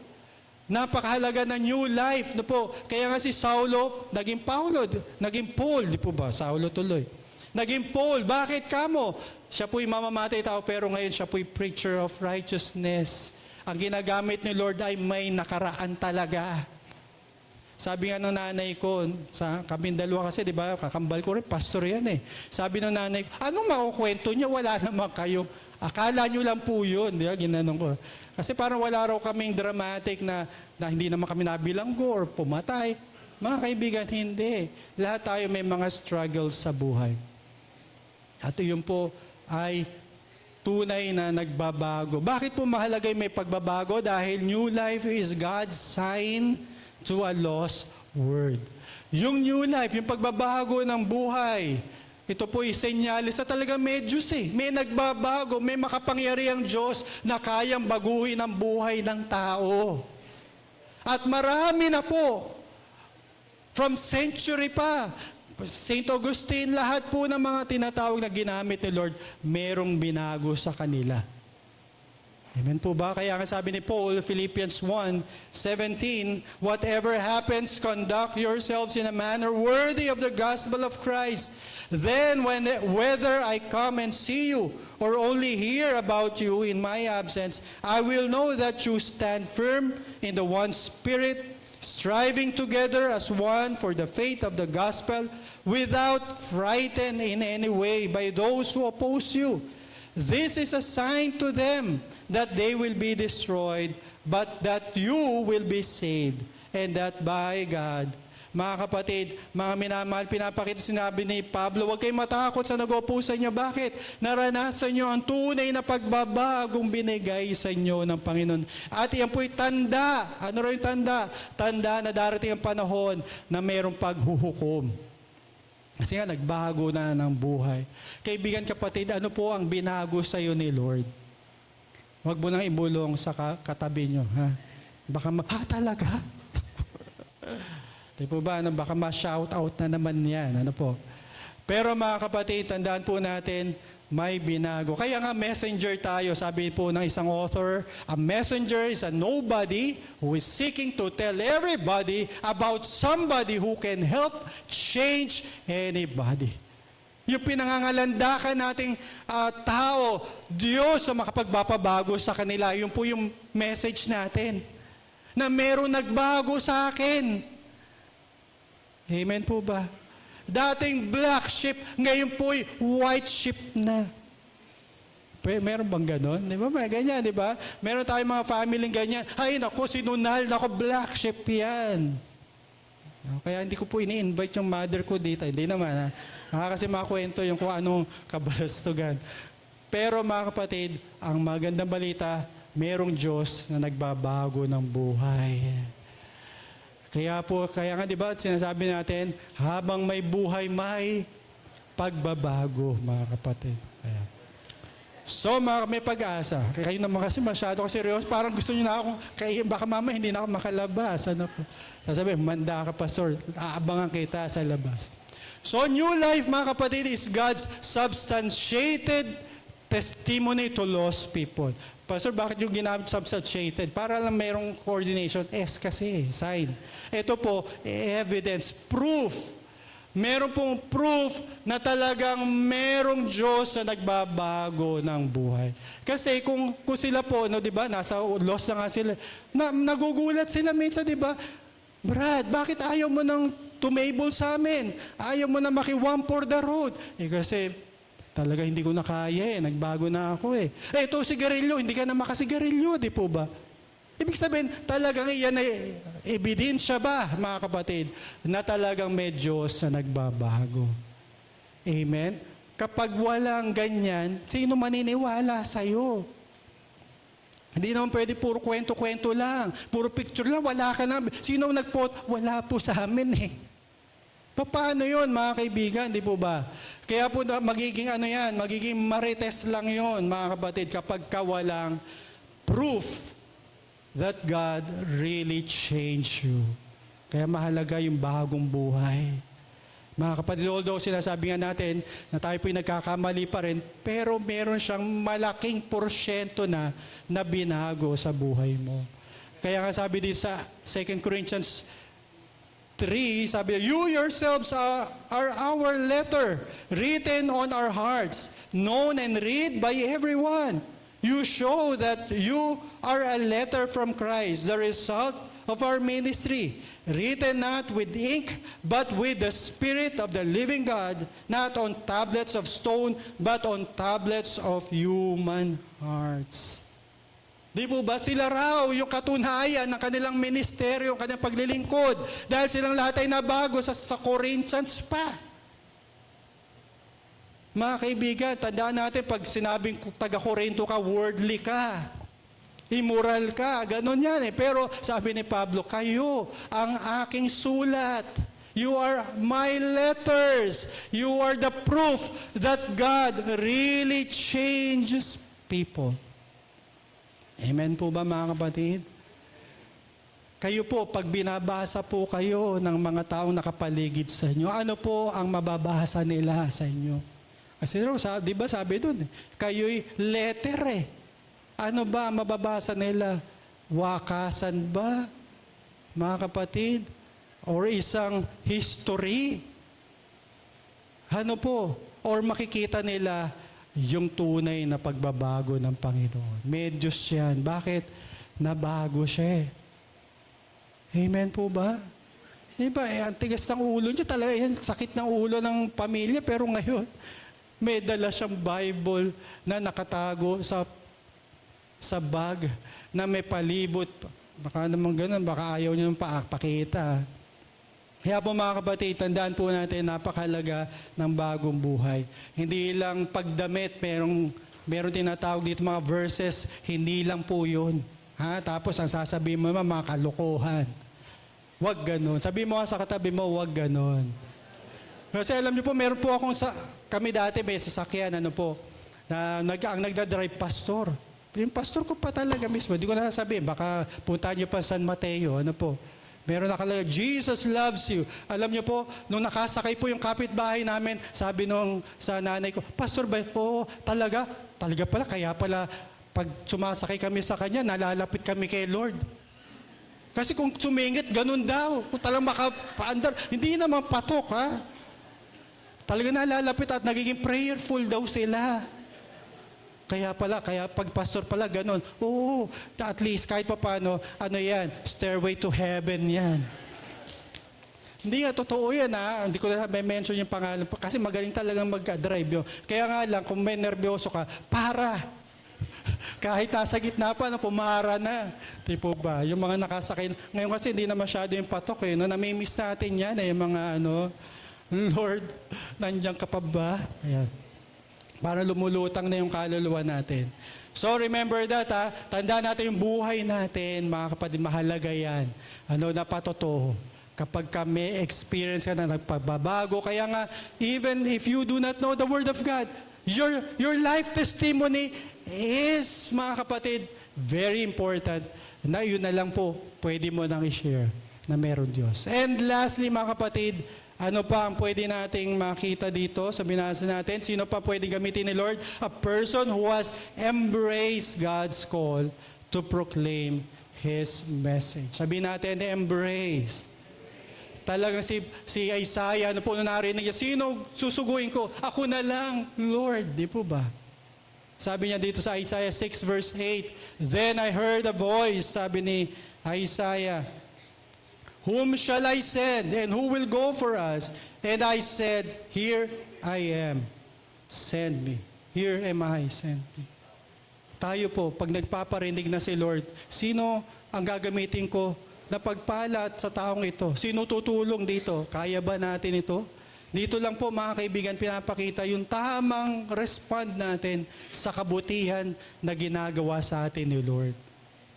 E: Napakahalaga na new life. No po. Kaya nga si Saulo, naging Paulo, naging Paul. Di po ba? Saulo tuloy. Naging Paul. Bakit kamo? Siya po'y mamamatay tao, pero ngayon siya po'y preacher of righteousness. Ang ginagamit ni Lord ay may nakaraan talaga. Sabi nga ng nanay ko, kaming dalawa kasi, di ba, kakambal ko rin, pastor yan eh. Sabi ng nanay ko, anong makukwento niyo? Wala naman kayo. Akala nyo lang po yun. Di ba, ginanong ko. Kasi parang wala raw kaming dramatic na hindi naman kami nabilanggo or pumatay. Mga kaibigan, hindi. Lahat tayo may mga struggles sa buhay. At yun po ay tunay na nagbabago. Bakit po mahalaga may pagbabago? Dahil new life is God's sign to a lost world. Yung new life, yung pagbabago ng buhay, ito po isenyalis sa talaga may Diyos eh. May nagbabago, may makapangyarihang Diyos na kayang baguhin ang buhay ng tao. At marami na po, from century pa, St. Augustine, lahat po ng mga tinatawag na ginamit ni Lord, merong binago sa kanila. Amen po ba? Kaya nga sabi ni Paul, Philippians 1:17, whatever happens, conduct yourselves in a manner worthy of the gospel of Christ. Then whether I come and see you or only hear about you in my absence, I will know that you stand firm in the one spirit, striving together as one for the faith of the gospel, without frightened in any way by those who oppose you. This is a sign to them that they will be destroyed, but that you will be saved, and that by God. Mga kapatid, mga minamahal, pinapakita sinabi ni Pablo, huwag kayong matakot sa nag-oppose sa inyo. Bakit? Naranasan nyo ang tunay na pagbabagong binigay sa inyo ng Panginoon. At yan po'y tanda. Ano rin tanda? Tanda na darating ang panahon na mayroong paghuhukom. Kasi nga, nagbago na ng buhay. Kaibigan, kapatid, ano po ang binago sa iyo ni Lord? Huwag mo nang ibulong sa katabi nyo, ha? Baka talaga? Di po ba, baka ma-shout out na naman yan, ano po? Pero mga kapatid, tandaan po natin, may binago. Kaya nga messenger tayo, sabi po ng isang author, a messenger is a nobody who is seeking to tell everybody about somebody who can help change anybody. Yung pinangangalandakan nating tao, Diyos sa makapagpapabago sa kanila. Yun po yung message natin. Na meron nagbago sa akin. Amen po ba? Dating black sheep, ngayon po'y white sheep na. Meron bang ganon? Di ba? May ganyan, di ba? Meron tayong mga family ganyan. Ay, naku, sinunal, naku, black sheep yan. Kaya hindi ko po ini-invite yung mother ko dito. Hindi naman, ha? Kasi makakwento yung kung anong kabalastugan. Pero mga kapatid, ang magandang balita, merong Diyos na nagbabago ng buhay. Kaya nga, di ba, sinasabi natin, habang may buhay, may pagbabago, mga kapatid. Kaya. So, may pag-asa. Kayo naman kasi masyado seryoso. Parang gusto nyo na akong, baka mama hindi na ako makalabas. Ano po? Sasabihin, manda ka, pastor. Aabangan kita sa labas. So, new life, mga kapatid, is God's substantiated testimony to lost people. Pastor, bakit yung ginamit substantiated? Para lang mayroong coordination. S kasi, sign. Ito po, evidence, proof. Meron pong proof na talagang merong Diyos na nagbabago ng buhay. Kasi kung sila po, no, di ba, nasa lost na nga sila, nagugulat sila minsan, di ba? Brad, bakit ayaw mo nang tumable sa amin? Ayaw mo na maki-one for the road? Kasi talaga hindi ko na kaya nagbago na ako ito sigarilyo, hindi ka na makasigarilyo, di po ba? Ibig sabihin, talagang iyan ay ebidensya ba, mga kapatid, na talagang may Diyos na nagbabago. Amen? Kapag walang ganyan, sino maniniwala sa'yo? Hindi naman pwede puro kwento-kwento lang, puro picture lang, wala ka na. Sino nag-post? Wala po sa amin Paano yun, mga kaibigan, di po ba? Kaya po magiging magiging marites lang yun, mga kapatid, kapag walang proof that God really changed you. Kaya mahalaga yung bagong buhay. Mga kapatid, although sinasabi nga natin na tayo po'y nagkakamali pa rin, pero meron siyang malaking porsyento na binago sa buhay mo. Kaya nga sabi dito sa 2 Corinthians 3, sabi, you yourselves are our letter, written on our hearts, known and read by everyone. You show that you are a letter from Christ, the result of our ministry, written not with ink, but with the Spirit of the living God, not on tablets of stone, but on tablets of human hearts. Di po ba sila raw yung katunayan ng kanilang ministeryo, kanilang paglilingkod, dahil silang lahat ay nabago sa Corinthians pa. Mga kaibigan, tandaan natin pag sinabing taga-Korinto ka, worldly ka, immoral ka, ganun yan Pero sabi ni Pablo, kayo ang aking sulat. You are my letters. You are the proof that God really changes people. Amen po ba, mga kapatid? Kayo po, pag binabasa po kayo ng mga taong nakapaligid sa inyo, ano po ang mababasa nila sa inyo? Kasi di ba sabi doon, kayo'y letter Ano ba ang mababasa nila? Wakasan ba, mga kapatid? Or isang history? Ano po? Or makikita nila yung tunay na pagbabago ng Panginoon. Medyos yan. Bakit? Nabago siya eh. Amen po ba? Diba, ang tigas ng ulo niya talaga, yan, sakit ng ulo ng pamilya, pero ngayon, may dala siyang Bible na nakatago sa bag na may palibot. Baka naman ganun, baka ayaw niya pakita. Kaya po mga kapatid, tandaan po natin, napakahalaga ng bagong buhay. Hindi lang pagdamit, meron tinatawag dito mga verses, hindi lang po yun. Tapos ang sasabihin mo naman, mga kalokohan. Huwag ganon. Sabi mo sa katabi mo, huwag ganon. Kasi alam niyo po, meron po kami dati may sasakyan, ang nagdadrive pastor. Yung pastor ko pa talaga mismo, hindi ko na sasabihin, baka puntahan niyo pa San Mateo, meron nakalagay, Jesus loves you. Alam niyo po, nung nakasakay po yung kapitbahay namin, sabi sa nanay ko, Pastor ba? Oo, talaga pala, kaya pala, pag sumasakay kami sa kanya, nalalapit kami kay Lord. Kasi kung sumingit, ganun daw. Kung talagang makapaandar, hindi naman patok, ha? Talaga nalalapit at nagiging prayerful daw sila. Kaya pag pastor pala, ganun. Oo, at least kahit pa paano, yan, stairway to heaven yan. Hindi nga, totoo yan ha. Hindi ko na mention yung pangalan. Kasi magaling talagang mag-drive yun. Kaya nga lang, kung may nervyoso ka, para. Kahit nasa gitna pa, pumara na. Di po ba? Yung mga nakasakay. Ngayon kasi hindi na masyado yung patok eh. Namimiss natin yan eh. Yung mga Lord, nandiyan ka pa ba? Ayan. Para lumulutang na yung kaluluwa natin. So remember that ha. Tandaan natin yung buhay natin, mga kapatid, mahalaga yan. Na patotoo. Kapag kami experience ka na nagpababago. Kaya nga, even if you do not know the Word of God, your life testimony is, mga kapatid, very important na yun na lang po pwede mo nang i-share na meron Diyos. And lastly, mga kapatid, ano pa ang pwede nating makita dito sa binasa natin? Sino pa pwede gamitin ni Lord? A person who has embraced God's call to proclaim His message. Sabihin natin, embrace. Talagang si Isaiah, nung narinig niya, sino susuguin ko? Ako na lang, Lord. Di po ba? Sabi niya dito sa Isaiah 6 verse 8, Then I heard a voice, sabi ni Isaiah, Whom shall I send, and who will go for us? And I said, Here I am, send me. Here am I, send me. Tayo po, pag nagpaparinig na si Lord, sino ang gagamitin ko na pagpalat sa taong ito? Sino tutulong dito? Kaya ba natin ito? Dito lang po mga kaibigan, pinapakita yung tamang respond natin sa kabutihan na ginagawa sa atin ni Lord.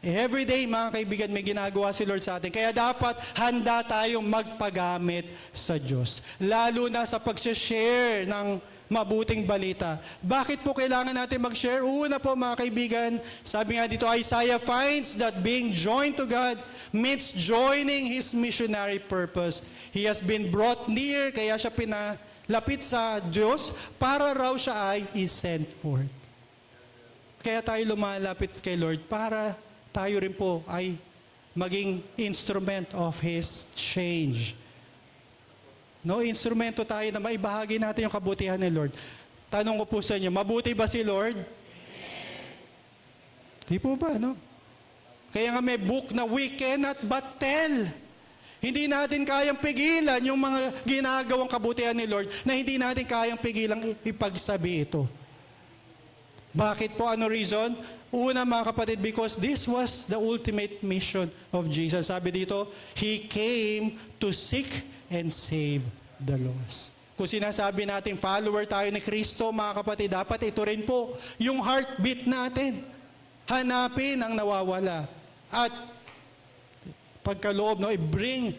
E: Every day mga kaibigan, may ginagawa si Lord sa atin. Kaya dapat handa tayong magpagamit sa Diyos. Lalo na sa pag-share ng mabuting balita. Bakit po kailangan natin mag-share? Una po mga kaibigan, sabi nga dito, Isaiah finds that being joined to God means joining His missionary purpose. He has been brought near, kaya siya pinalapit sa Diyos para raw siya ay is-sent forth. Kaya tayo lumalapit kay Lord para tayo rin po ay maging instrument of His change. Instrumento tayo na maibahagi natin yung kabutihan ni Lord. Tanong ko po sa inyo, mabuti ba si Lord? Di po ba, Kaya nga may book na we cannot but tell. Hindi natin kayang pigilan yung mga ginagawang kabutihan ni Lord na hindi natin kayang pigilang ipagsabi ito. Bakit po? Ano reason? Una mga kapatid, because this was the ultimate mission of Jesus. Sabi dito, He came to seek and save the lost. Kung sinasabi natin follower tayo ni Kristo, mga kapatid, dapat ito rin po yung heartbeat natin. Hanapin ang nawawala. At pagkaloob, i-bring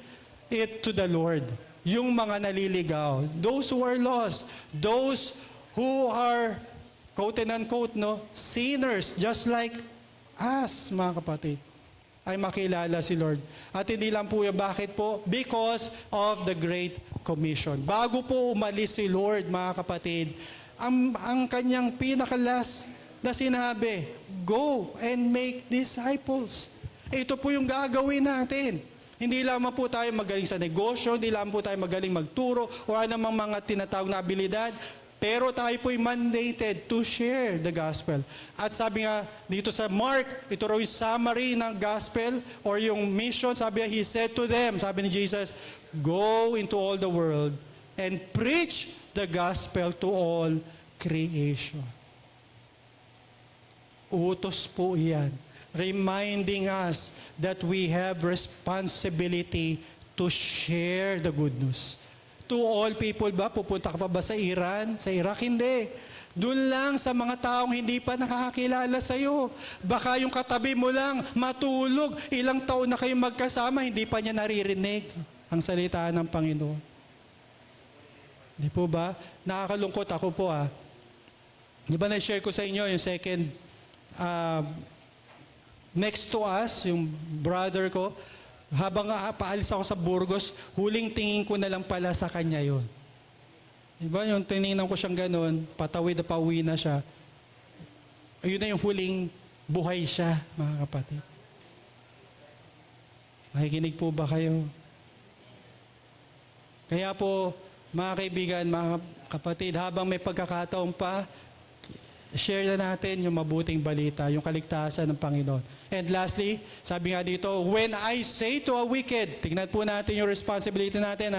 E: it to the Lord. Yung mga naliligaw, those who are lost, those who are, quote and unquote, sinners, just like us, mga kapatid, ay makilala si Lord. At hindi lang po yung bakit po? Because of the Great Commission. Bago po umalis si Lord, mga kapatid, ang kanyang pinakalas na sinabi, go and make disciples. Ito po yung gagawin natin. Hindi lamang po tayo magaling sa negosyo, hindi lamang po tayo magaling magturo o anumang mga tinatawag na abilidad, pero tayo po'y mandated to share the gospel. At sabi nga dito sa Mark, ito raw yung summary ng gospel or yung mission. Sabi nga, He said to them, sabi ni Jesus, go into all the world and preach the gospel to all creation. Utos po yan. Reminding us that we have responsibility to share the good news. To all people ba? Pupunta ka pa ba sa Iran? Sa Iraq? Hindi. Doon lang sa mga taong hindi pa nakakakilala sa iyo. Baka yung katabi mo lang matulog. Ilang taon na kayo magkasama, hindi pa niya naririnig ang salita ng Panginoon. Hindi po ba? Nakakalungkot ako po Di ba na-share ko sa inyo yung second next to us, yung brother ko, habang paalis ako sa Burgos, huling tingin ko na lang pala sa kanya yon. Diba, yung tinignan ko siyang ganun, patawid na pauwi na siya, ayun na yung huling buhay siya, mga kapatid. Makikinig po ba kayo? Kaya po, mga kaibigan, mga kapatid, habang may pagkakataon pa, share na natin yung mabuting balita, yung kaligtasan ng Panginoon. And lastly, sabi nga dito, when I say to a wicked, tignan po natin yung responsibility natin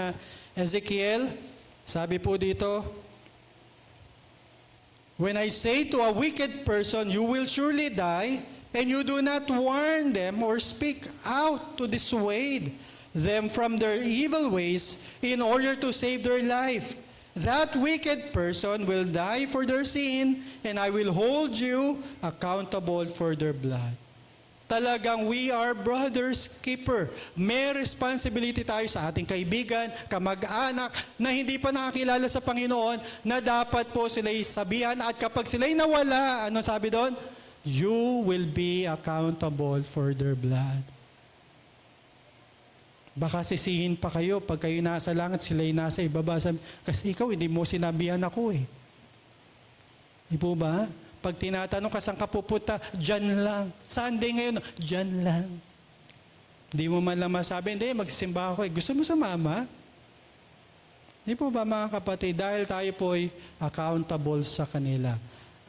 E: Ezekiel, sabi po dito, when I say to a wicked person, you will surely die, and you do not warn them or speak out to dissuade them from their evil ways in order to save their life. That wicked person will die for their sin, and I will hold you accountable for their blood. Talagang we are brother's keeper. May responsibility tayo sa ating kaibigan, kamag-anak, na hindi pa nakakilala sa Panginoon, na dapat po sila'y sabihan, at kapag sila'y nawala, ano sabi doon? You will be accountable for their blood. Baka sisihin pa kayo pag kayo nasa langit, sila'y nasa ibaba. Kasi ikaw, hindi mo sinabihan ako Di po ba? Pag tinatanong ka, saan ka pupunta? Diyan lang. Sunday ngayon? Diyan lang. Hindi mo man lang masabi, hindi, magsisimba ako Gusto mo sumama? Di po ba mga kapatid? Dahil tayo po'y accountable sa kanila.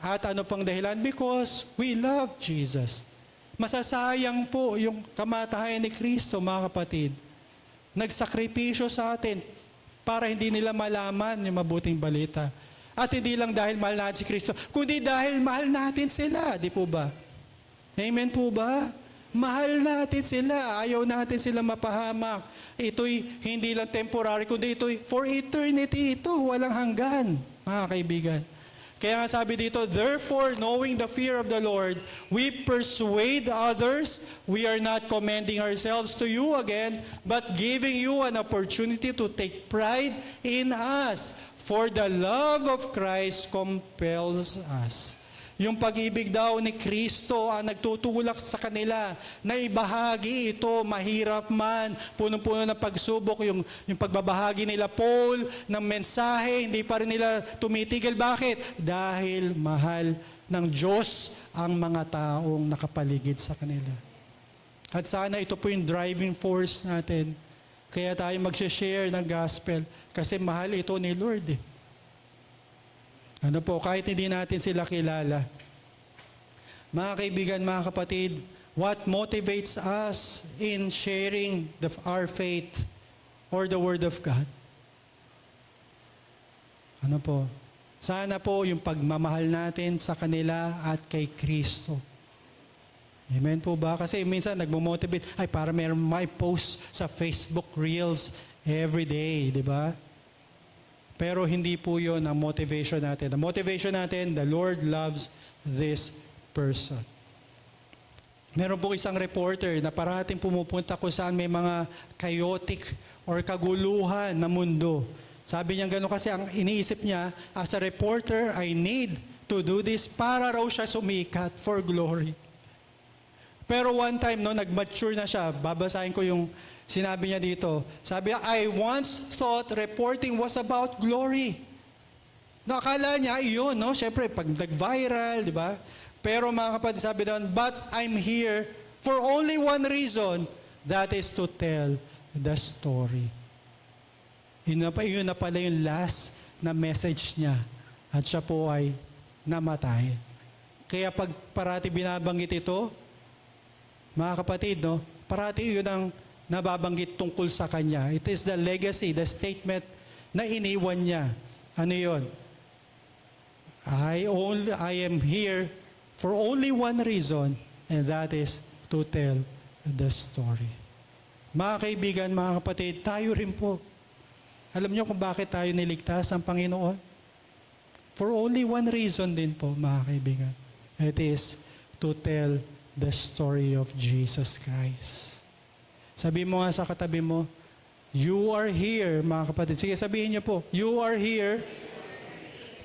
E: At ano pang dahilan? Because we love Jesus. Masasayang po yung kamatayan ni Kristo, mga kapatid. Nagsakripisyo sa atin para hindi nila malaman yung mabuting balita. At hindi lang dahil mahal natin si Kristo, kundi dahil mahal natin sila. Di po ba? Amen po ba? Mahal natin sila. Ayaw natin sila mapahamak. Ito'y hindi lang temporary, kundi ito'y for eternity. Ito, walang hanggan, mga kaibigan. Kaya nga sabi dito, therefore, knowing the fear of the Lord, we persuade others. We are not commending ourselves to you again, but giving you an opportunity to take pride in us. For the love of Christ compels us. Yung pag-ibig daw ni Kristo ang nagtutulak sa kanila na ibahagi ito, mahirap man, punong-puno ng pagsubok, yung pagbabahagi nila Paul ng mensahe, hindi pa rin nila tumitigil. Bakit? Dahil mahal ng Diyos ang mga taong nakapaligid sa kanila. At sana ito po yung driving force natin. Kaya tayo mag-share ng gospel kasi mahal ito ni Lord Ano po, kahit hindi natin sila kilala. Mga kaibigan, mga kapatid, what motivates us in sharing our faith or the Word of God? Ano po? Sana po yung pagmamahal natin sa kanila at kay Kristo. Amen po ba? Kasi minsan nagmo-motivate, para meron may post sa Facebook Reels every day, di ba? Pero hindi po yun ang motivation natin. Ang motivation natin, the Lord loves this person. Meron po isang reporter na parating pumupunta kung saan may mga chaotic or kaguluhan na mundo. Sabi niya gano'n kasi ang iniisip niya, as a reporter, I need to do this para raw siya sumikat for glory. Pero one time, nag-mature na siya. Babasahin ko yung sinabi niya dito. Sabi niya, I once thought reporting was about glory. Akala niya, iyon, Siyempre, pag nag-viral, di ba? Pero mga kapatid, sabi doon, but I'm here for only one reason, that is to tell the story. Yun na pala yung last na message niya. At siya po ay namatay. Kaya pag parati binabanggit ito, mga kapatid, no, parati yun ang nababanggit tungkol sa kanya. It is the legacy, the statement na iniwan niya. Ano yun? I am here for only one reason, and that is to tell the story. Mga kaibigan, mga kapatid, tayo rin po. Alam niyo kung bakit tayo niligtas ng Panginoon? For only one reason din po, mga kaibigan. It is to tell the story of Jesus Christ. Sabi mo nga sa katabi mo, you are here, mga kapatid. Sige, sabihin niyo po, you are here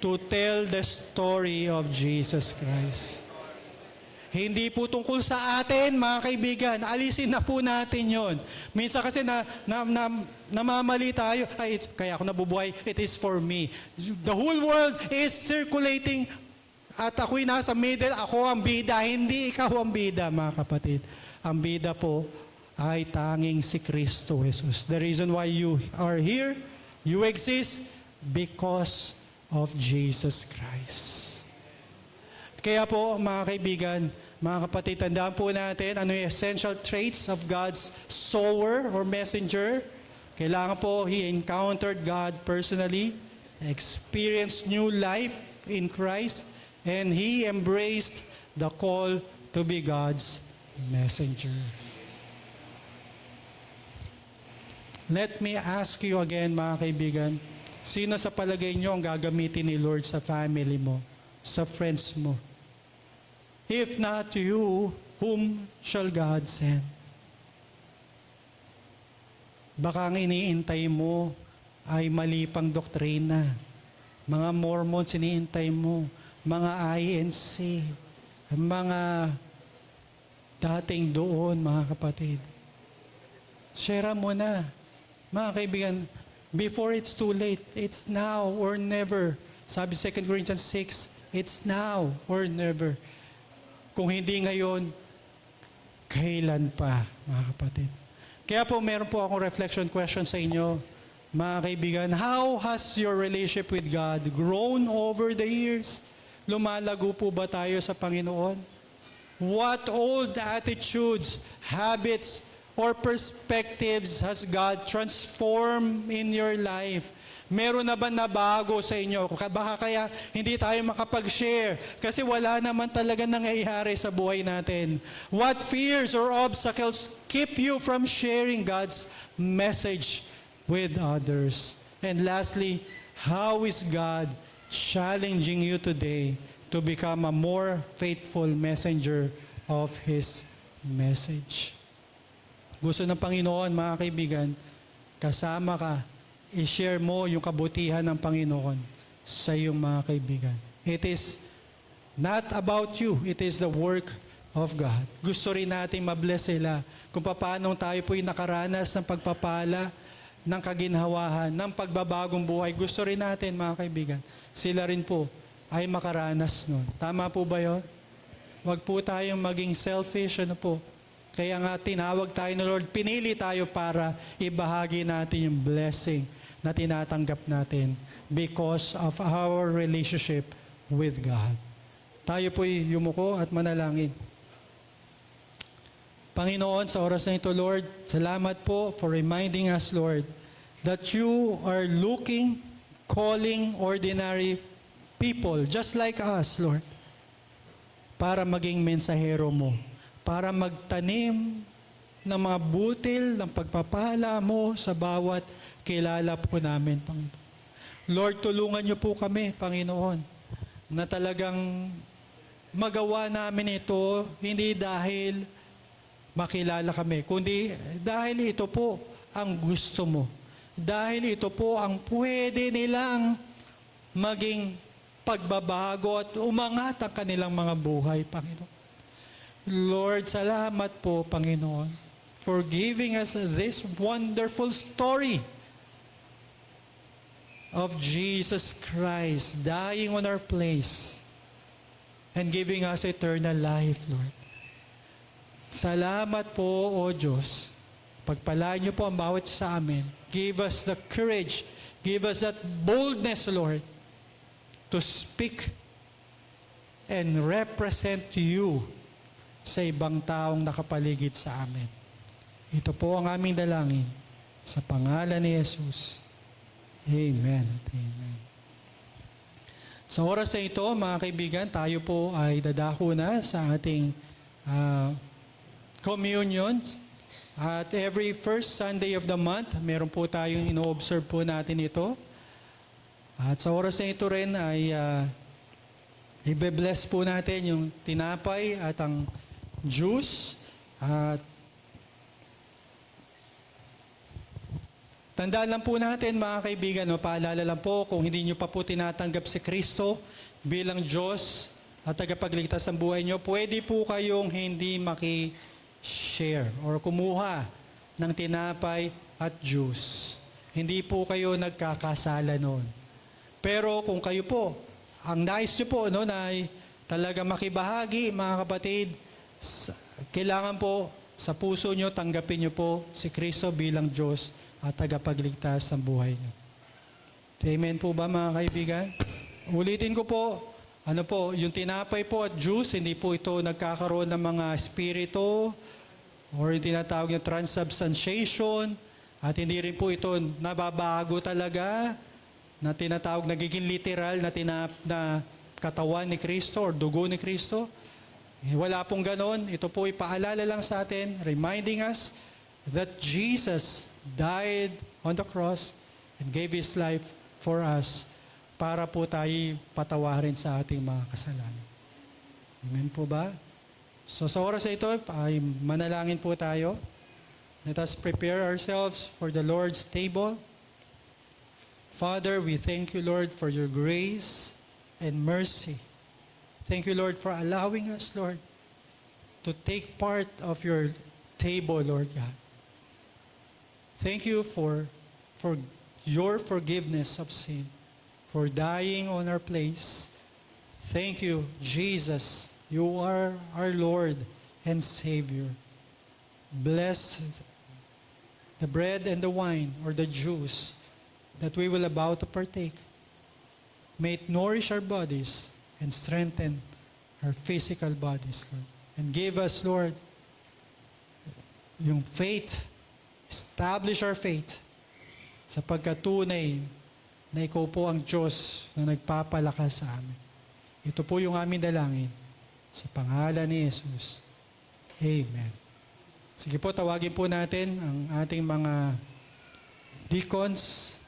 E: to tell the story of Jesus Christ. Hindi po tungkol sa atin, mga kaibigan. Alisin na po natin yon. Minsan kasi namamali tayo. Ay, kaya ako nabubuhay, it is for me. The whole world is circulating at ako'y nasa middle, ako ang bida. Hindi ikaw ang bida, mga kapatid. Ang bida po ay tanging si Kristo Jesus. The reason why you are here, you exist, because of Jesus Christ. Kaya po, mga kaibigan, mga kapatid, tandaan po natin ano yung essential traits of God's sower or messenger. Kailangan po, he encountered God personally, experienced new life in Christ, and he embraced the call to be God's messenger. Let me ask you again, mga kaibigan, sino sa palagay nyo ang gagamitin ni Lord sa family mo, sa friends mo? If not you, whom shall God send? Baka ang iniintay mo ay mali pang doktrina. Mga Mormons iniintay mo, mga INC, mga dating doon, mga kapatid. Share mo na. Mga kaibigan, before it's too late, it's now or never. Sabi 2 Corinthians 6, it's now or never. Kung hindi ngayon, kailan pa, mga kapatid? Kaya po, meron po akong reflection question sa inyo, mga kaibigan. How has your relationship with God grown over the years? Lumalago po ba tayo sa Panginoon? What old attitudes, habits, or perspectives has God transformed in your life? Meron na ba nabago sa inyo? Baka kaya hindi tayo makapag-share kasi wala naman talaga nangyayari sa buhay natin. What fears or obstacles keep you from sharing God's message with others? And lastly, how is God challenging you today to become a more faithful messenger of His message? Gusto ng Panginoon, mga kaibigan, kasama ka, i-share mo yung kabutihan ng Panginoon sa iyong mga kaibigan. It is not about you, it is the work of God. Gusto rin natin mabless sila kung paano tayo po'y nakaranas ng pagpapala, ng kaginhawahan, ng pagbabagong buhay. Gusto rin natin, mga kaibigan, sila rin po ay makaranas nun. Tama po ba yun? Huwag po tayong maging selfish, ano po. Kaya nga tinawag tayo ng Lord, pinili tayo para ibahagi natin yung blessing na tinatanggap natin because of our relationship with God. Tayo po'y yumuko at manalangin. Panginoon, sa oras na ito, Lord, salamat po for reminding us, Lord, that you are looking, calling ordinary people just like us, Lord, para maging mensahero mo, para magtanim ng mga butil ng pagpapala mo sa bawat kilala po namin, Panginoon. Lord, tulungan niyo po kami, Panginoon, na talagang magawa namin ito hindi dahil makilala kami, kundi dahil ito po ang gusto mo. Dahil ito po ang pwede nilang maging pagbabago at umangat ang kanilang mga buhay, Panginoon. Lord, salamat po, Panginoon, for giving us this wonderful story of Jesus Christ dying on our place and giving us eternal life, Lord. Salamat po, O Diyos. Pagpalaan niyo po ang bawat isa sa amin. Give us the courage, give us that boldness, Lord, to speak and represent you sa ibang taong nakapaligid sa amin. Ito po ang aming dalangin sa pangalan ni Jesus. Amen. Amen. Sa oras na ito, mga kaibigan, tayo po ay dadako na sa ating communion. At every first Sunday of the month, meron po tayong ino-observe po natin ito. At sa oras na ito rin ay ibe-bless po natin yung tinapay at ang juice. At tandaan lang po natin, mga kaibigan, paalala lang po, kung hindi nyo pa po tinatanggap si Kristo bilang Diyos at tagapagligtas ng buhay nyo, pwede po kayong hindi maki-share or kumuha ng tinapay at juice. Hindi po kayo nagkakasala noon. Pero kung kayo po, ang nais nyo po na ay talaga makibahagi, mga kapatid, kailangan po sa puso nyo, tanggapin nyo po si Kristo bilang Diyos at tagapagligtas ng buhay niyo. Amen po ba, mga kaibigan? Ulitin ko po, yung tinapay po at juice, hindi po ito nagkakaroon ng mga spirito or yung tinatawag yung transubstantiation at hindi rin po ito nababago talaga na tinatawag, nagiging literal na katawan ni Kristo or dugo ni Kristo. Wala pong ganon. Ito po ipaalala lang sa atin, reminding us that Jesus died on the cross and gave His life for us para po tayo patawarin sa ating mga kasalanan. Amen po ba? So sa oras na ito ay manalangin po tayo. Let us prepare ourselves for the Lord's table. Father, we thank you, Lord, for your grace and mercy. Thank you, Lord, for allowing us, Lord, to take part of your table, Lord God. Thank you for your forgiveness of sin, for dying on our place. Thank you, Jesus. You are our Lord and Savior. Bless the bread and the wine or the juice that we will about to partake. May it nourish our bodies and strengthen our physical bodies, Lord. And give us, Lord, yung faith. Establish our faith sa pagkatunay na ikaw po ang Diyos na nagpapalakas sa amin. Ito po yung aming dalangin sa pangalan ni Jesus. Amen. Sige po, tawagin po natin ang ating mga deacons.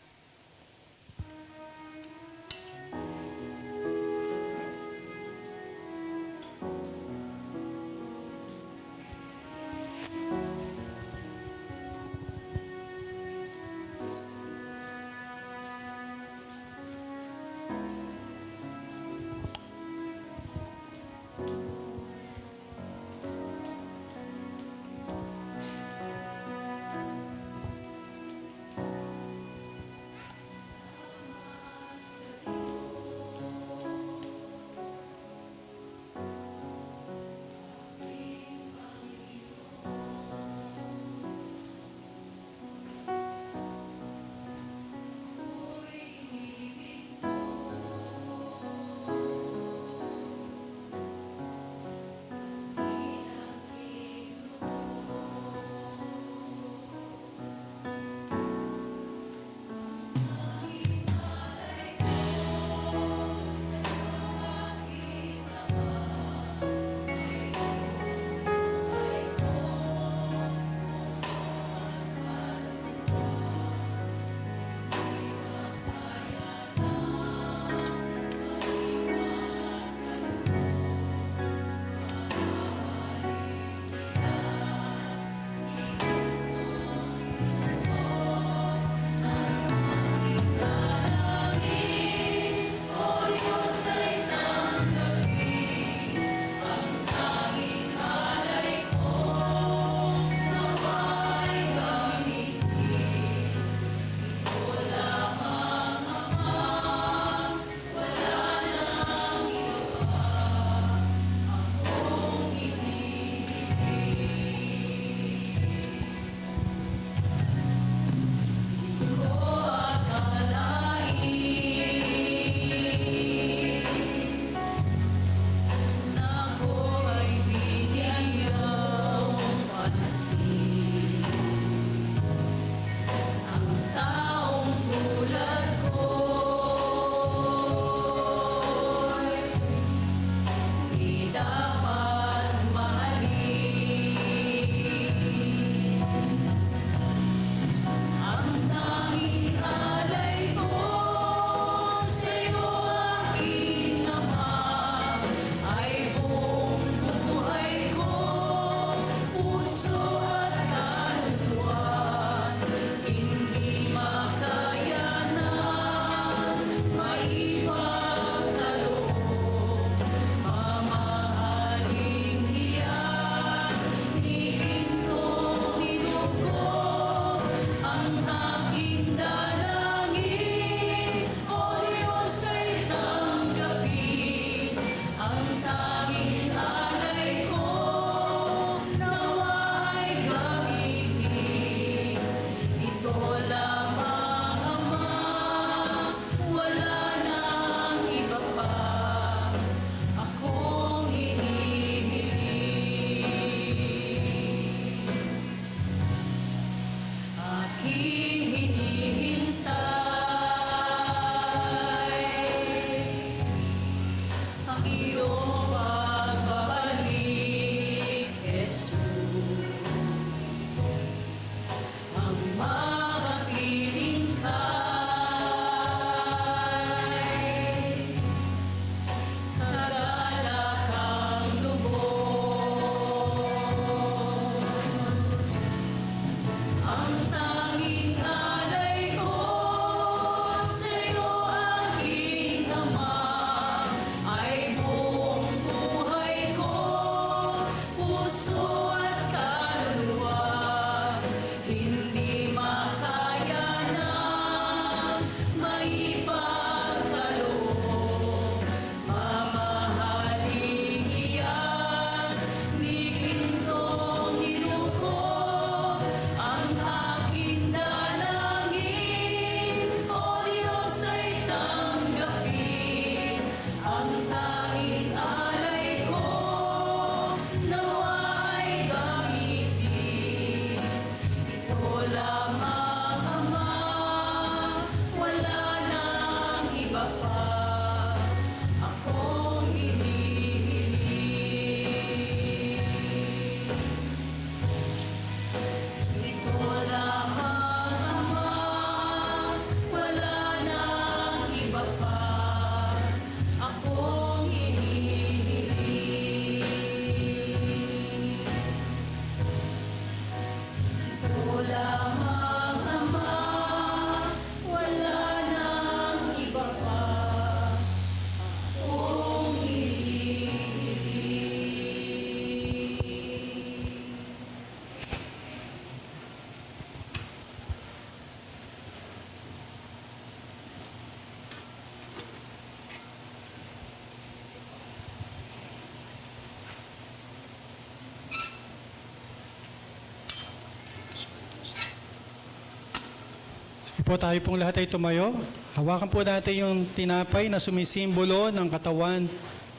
E: Po tayo pong lahat ay tumayo. Hawakan po natin yung tinapay na sumisimbolo ng katawan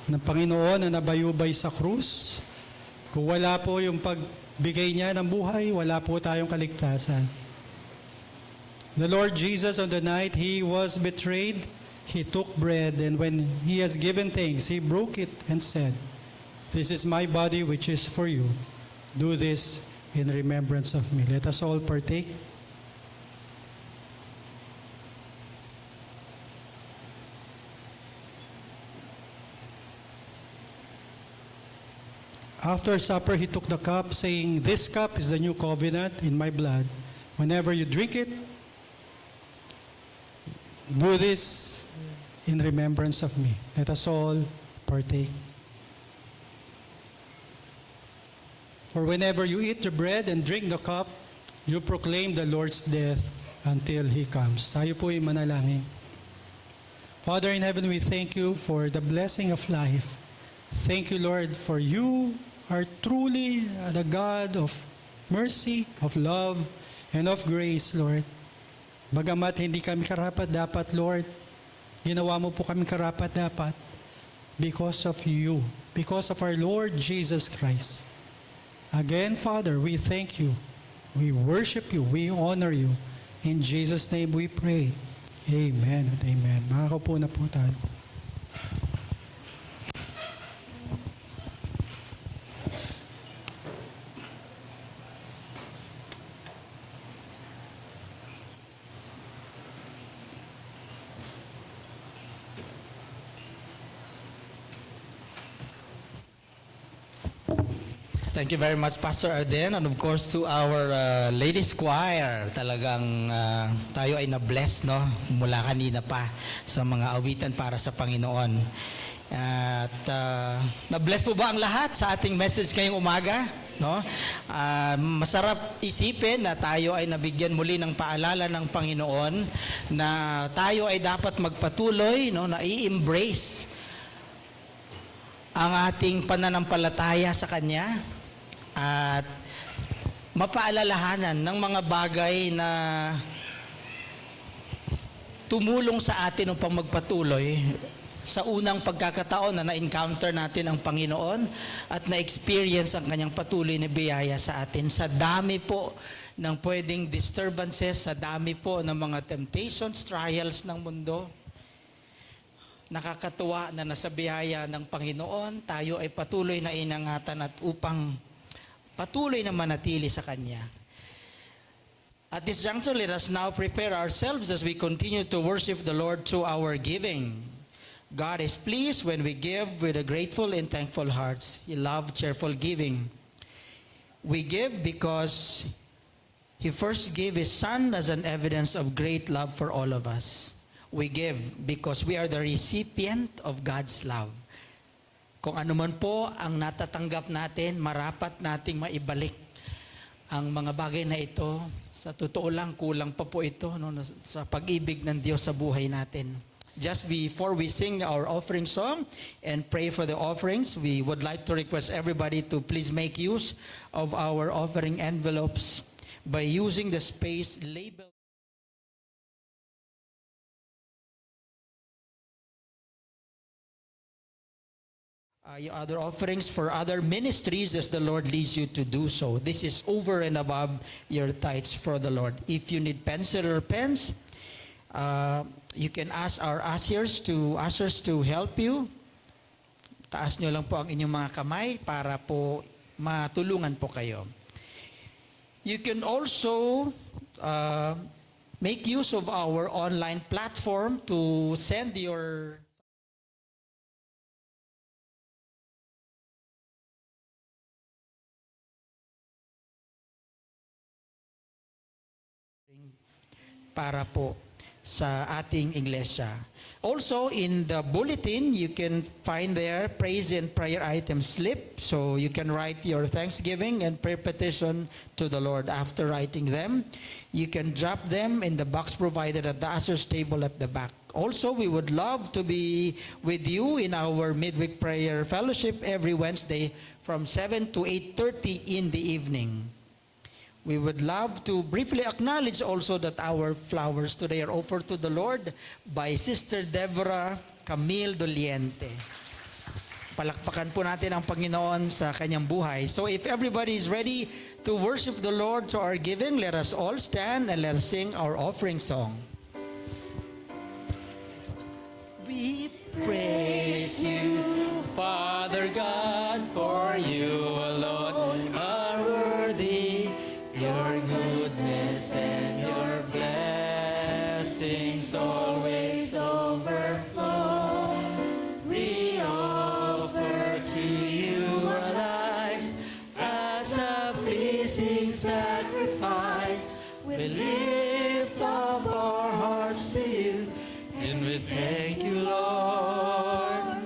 E: ng Panginoon na nabayubay sa krus. Kung wala po yung pagbigay niya ng buhay, wala po tayong kaligtasan. The Lord Jesus, on the night He was betrayed, He took bread, and when He has given thanks, He broke it and said, "This is my body which is for you. Do this in remembrance of me." Let us all partake. After supper, He took the cup, saying, "This cup is the new covenant in my blood. Whenever you drink it, do this in remembrance of me." Let us all partake. For whenever you eat the bread and drink the cup, you proclaim the Lord's death until He comes. Tayo po ay manalangin. Father in heaven, we thank you for the blessing of life. Thank you, Lord, for you are truly the God of mercy, of love, and of grace, Lord. Bagamat hindi kami karapat-dapat, Lord, ginawa mo po kami karapat-dapat because of you, because of our Lord Jesus Christ. Again, Father, we thank you. We worship you. We honor you. In Jesus' name we pray. Amen and amen. Makakaupo na po tayo.
F: Thank you very much, Pastor Arden, and of course to our ladies choir. Talagang tayo ay na-bless, no? Mula kanina pa sa mga awitan para sa Panginoon. At na-bless po ba ang lahat sa ating message ngayong umaga? No? Masarap isipin na tayo ay nabigyan muli ng paalala ng Panginoon na tayo ay dapat magpatuloy, no, na i-embrace ang ating pananampalataya sa Kanya at mapaalalahanan ng mga bagay na tumulong sa atin upang magpatuloy sa unang pagkakataon na na-encounter natin ang Panginoon at na-experience ang Kanyang patuloy na biyaya sa atin. Sa dami po ng pwedeng disturbances, sa dami po ng mga temptations, trials ng mundo, nakakatuwa na nasa biyaya ng Panginoon, tayo ay patuloy na inangatan at upang patuloy na manatili sa Kanya. At this juncture, let us now prepare ourselves as we continue to worship the Lord through our giving. God is pleased when we give with a grateful and thankful hearts. He loves cheerful giving. We give because He first gave His Son as an evidence of great love for all of us. We give because we are the recipient of God's love. Kung ano man po ang natatanggap natin, marapat nating maibalik ang mga bagay na ito. Sa totoo lang, kulang pa po ito, no, sa pag-ibig ng Diyos sa buhay natin. Just before we sing our offering song and pray for the offerings, we would like to request everybody to please make use of our offering envelopes by using the space labeled. Your other offerings for other ministries as the Lord leads you to do so. This is over and above your tithes for the Lord. If you need pencil or pens, you can ask our ushers to help you. Taas nyo lang po ang inyong mga kamay para po matulungan po kayo. You can also make use of our online platform to send your para po sa ating iglesia. Also, in the bulletin, you can find there praise and prayer item slip. So you can write your thanksgiving and prayer petition to the Lord. After writing them, you can drop them in the box provided at the usher's table at the back. Also, we would love to be with you in our midweek prayer fellowship every Wednesday from 7 to 8:30 in the evening. we would love to briefly acknowledge also that our flowers today are offered to the Lord by Sister Deborah Camille Doliente. Palakpakan po natin ang Panginoon sa kanyang buhay. So if everybody is ready to worship the Lord to our giving, let us all stand and let us sing our offering song. We praise you, Father God, for you alone are worthy. Your goodness and your blessings always overflow. We offer to you our lives as a pleasing sacrifice. We lift up our hearts to you, and we thank you, Lord,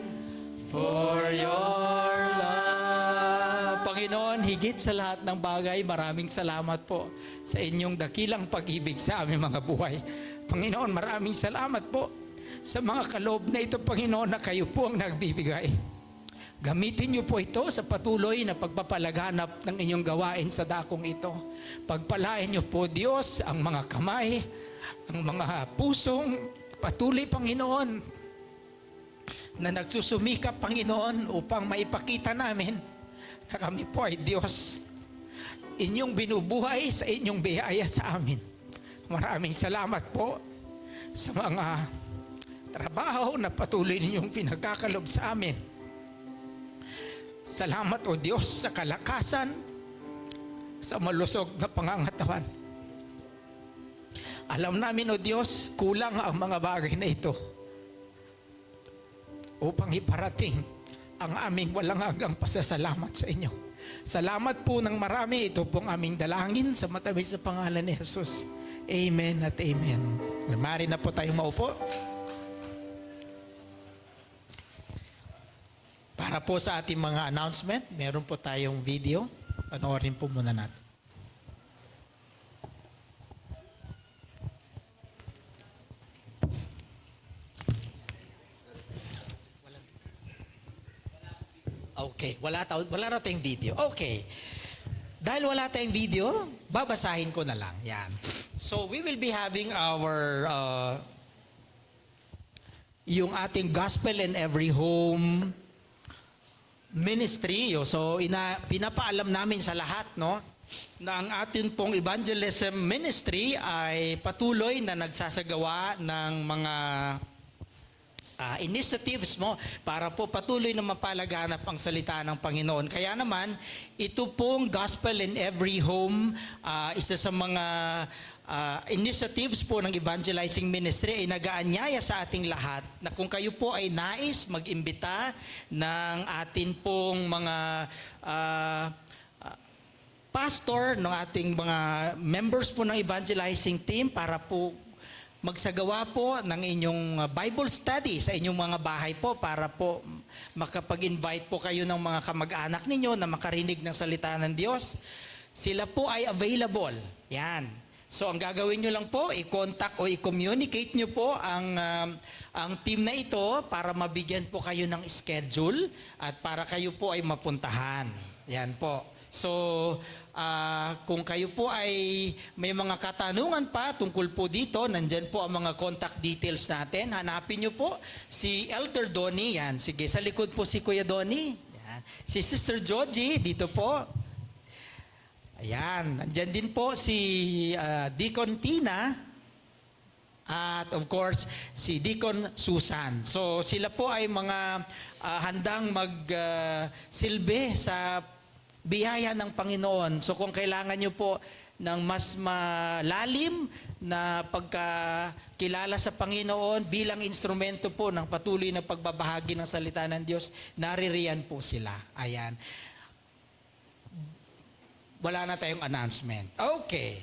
F: for your love. Panginoon, higit sa lahat ng bagay, maraming salamat po sa inyong dakilang pag-ibig sa aming mga buhay. Panginoon, maraming salamat po sa mga kaloob na ito, Panginoon, na kayo po ang nagbibigay. Gamitin niyo po ito sa patuloy na pagpapalaganap ng inyong gawain sa dakong ito. Pagpalain niyo po, Diyos, ang mga kamay, ang mga pusong patuloy, Panginoon, na nagsusumikap, Panginoon, upang maipakita namin na kami po ay Diyos, inyong binubuhay sa inyong biyaya sa amin. Maraming salamat po sa mga trabaho na patuloy ninyong pinagkakalob sa amin. Salamat, O Diyos, sa kalakasan, sa malusog na pangangatawan. Alam namin, O Diyos, kulang ang mga bagay na ito upang iparating ang aming walang hanggang pasasalamat sa inyo. Salamat po ng marami. Ito pong aming dalangin sa matamis sa pangalan ni Jesus. Amen at amen. Mari na po tayong maupo. Para po sa ating mga announcement, meron po tayong video. Panoorin po muna natin. Okay, wala na tayong video. Okay. Dahil wala tayong video, babasahin ko na lang. Yan. So, we will be having our yung ating Gospel in Every Home ministry. So, pinapaalam namin sa lahat, no, na ang atin pong evangelism ministry ay patuloy na nagsasagawa ng mga initiatives mo para po patuloy na mapalaganap ang salita ng Panginoon. Kaya naman, ito pong Gospel in Every Home, isa sa mga initiatives po ng evangelizing ministry ay nag-aanyaya sa ating lahat na kung kayo po ay nais mag-imbita ng atin pong mga pastor, ng ating mga members po ng evangelizing team para po magsagawa po ng inyong Bible study sa inyong mga bahay po para po makapag-invite po kayo ng mga kamag-anak ninyo na makarinig ng salita ng Diyos. Sila po ay available. Yan. So ang gagawin nyo lang po, i-contact o i-communicate nyo po ang team na ito para mabigyan po kayo ng schedule at para kayo po ay mapuntahan. Yan po. So, kung kayo po ay may mga katanungan pa tungkol po dito, nandyan po ang mga contact details natin. Hanapin nyo po si Elder Donnie. Yan. Sige, sa likod po si Kuya Donnie. Yan. Si Sister Georgie, dito po. Ayan. Nandyan din po si Deacon Tina. At of course, si Deacon Susan. So, sila po ay mga handang magsilbi sa biyaya ng Panginoon. So kung kailangan nyo po ng mas malalim na pagkakilala sa Panginoon bilang instrumento po ng patuloy na pagbabahagi ng salita ng Diyos, naririyan po sila. Ayan. Wala na tayong announcement. Okay.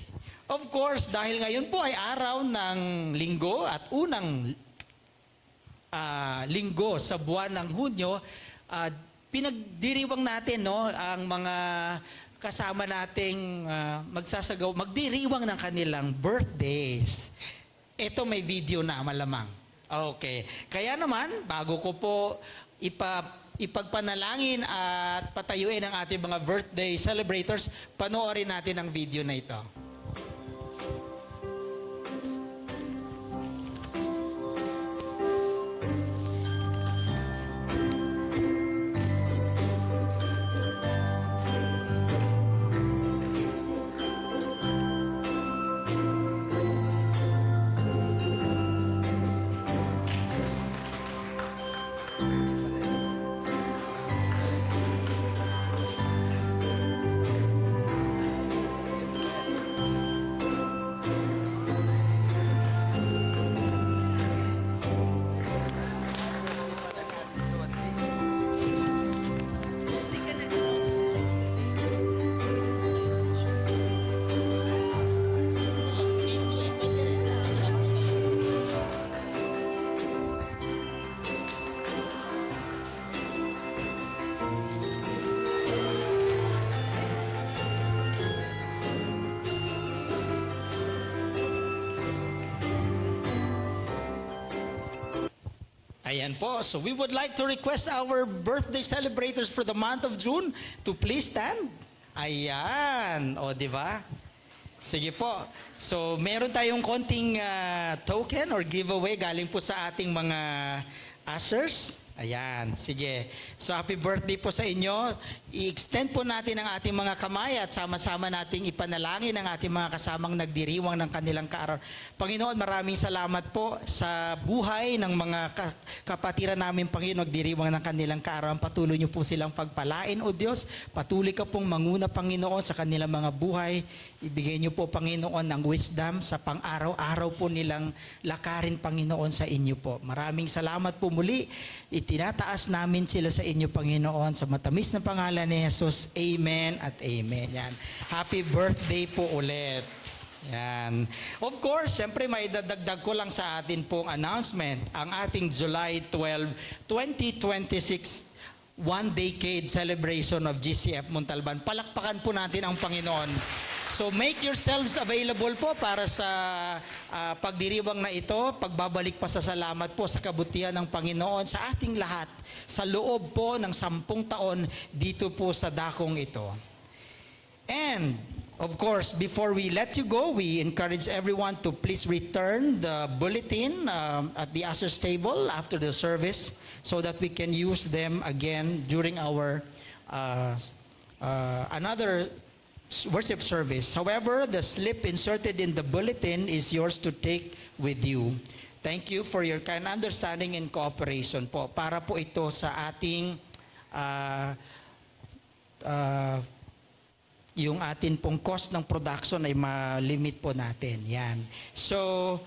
F: Of course, dahil ngayon po ay araw ng linggo at unang linggo sa buwan ng Hunyo, pinagdiriwang natin, no, ang mga kasama nating magdiriwang ng kanilang birthdays. Ito may video na malamang. Okay. Kaya naman, bago ko po ipagpanalangin at patayuin ang ating mga birthday celebrators, panoorin natin ang video na ito. Ayan po. So we would like to request our birthday celebrators for the month of June to please stand. Ayan. O, di ba? Sige po. So meron tayong konting token or giveaway galing po sa ating mga ushers. Ayan, sige. So happy birthday po sa inyo. I-extend po natin ang ating mga kamay at sama-sama nating ipanalangin ang ating mga kasamang nagdiriwang ng kanilang kaarawan. Panginoon, maraming salamat po sa buhay ng mga kapatiran namin, Panginoon, nagdiriwang ng kanilang kaarawan. Patuloy niyo po silang pagpalain, O Diyos. Patuloy ka pong manguna, Panginoon, sa kanilang mga buhay. Ibigay niyo po, Panginoon, ng wisdom sa pang-araw-araw po nilang lakarin, Panginoon, sa inyo po. Maraming salamat po muli. Itinataas namin sila sa inyo, Panginoon, sa matamis na pangalan ni Jesus. Amen at amen. Yan. Happy birthday po ulit. Yan. Of course, siyempre may dadagdag ko lang sa atin pong announcement. Ang ating July 12, 2026 one decade celebration of GCF Montalban. Palakpakan po natin ang Panginoon. So make yourselves available po para sa pagdiriwang na ito, pagbabalik pa sa salamat po sa kabutihan ng Panginoon sa ating lahat sa loob po ng 10 taon dito po sa dakong ito. And of course, before we let you go, we encourage everyone to please return the bulletin at the ushers table after the service so that we can use them again during our another worship service. However, the slip inserted in the bulletin is yours to take with you. Thank you for your kind understanding and cooperation po. Para po ito sa ating yung atin pong cost ng production ay ma-limit po natin. Yan. So,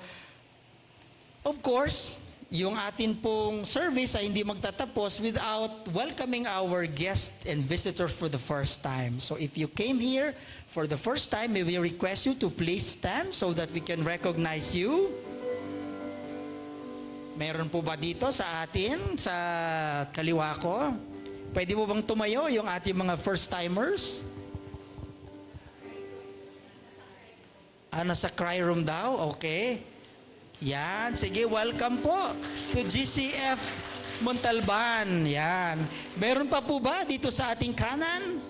F: of course, yung atin pong service ay hindi magtatapos without welcoming our guests and visitors for the first time. So if you came here for the first time, may we request you to please stand so that we can recognize you. Meron po ba dito sa atin, sa kaliwa ko? Pwede mo bang tumayo yung ating mga first-timers? Nasa cry room daw? Okay. Yan, sige, welcome po to GCF Montalban. Yan. Meron pa po ba dito sa ating kanan?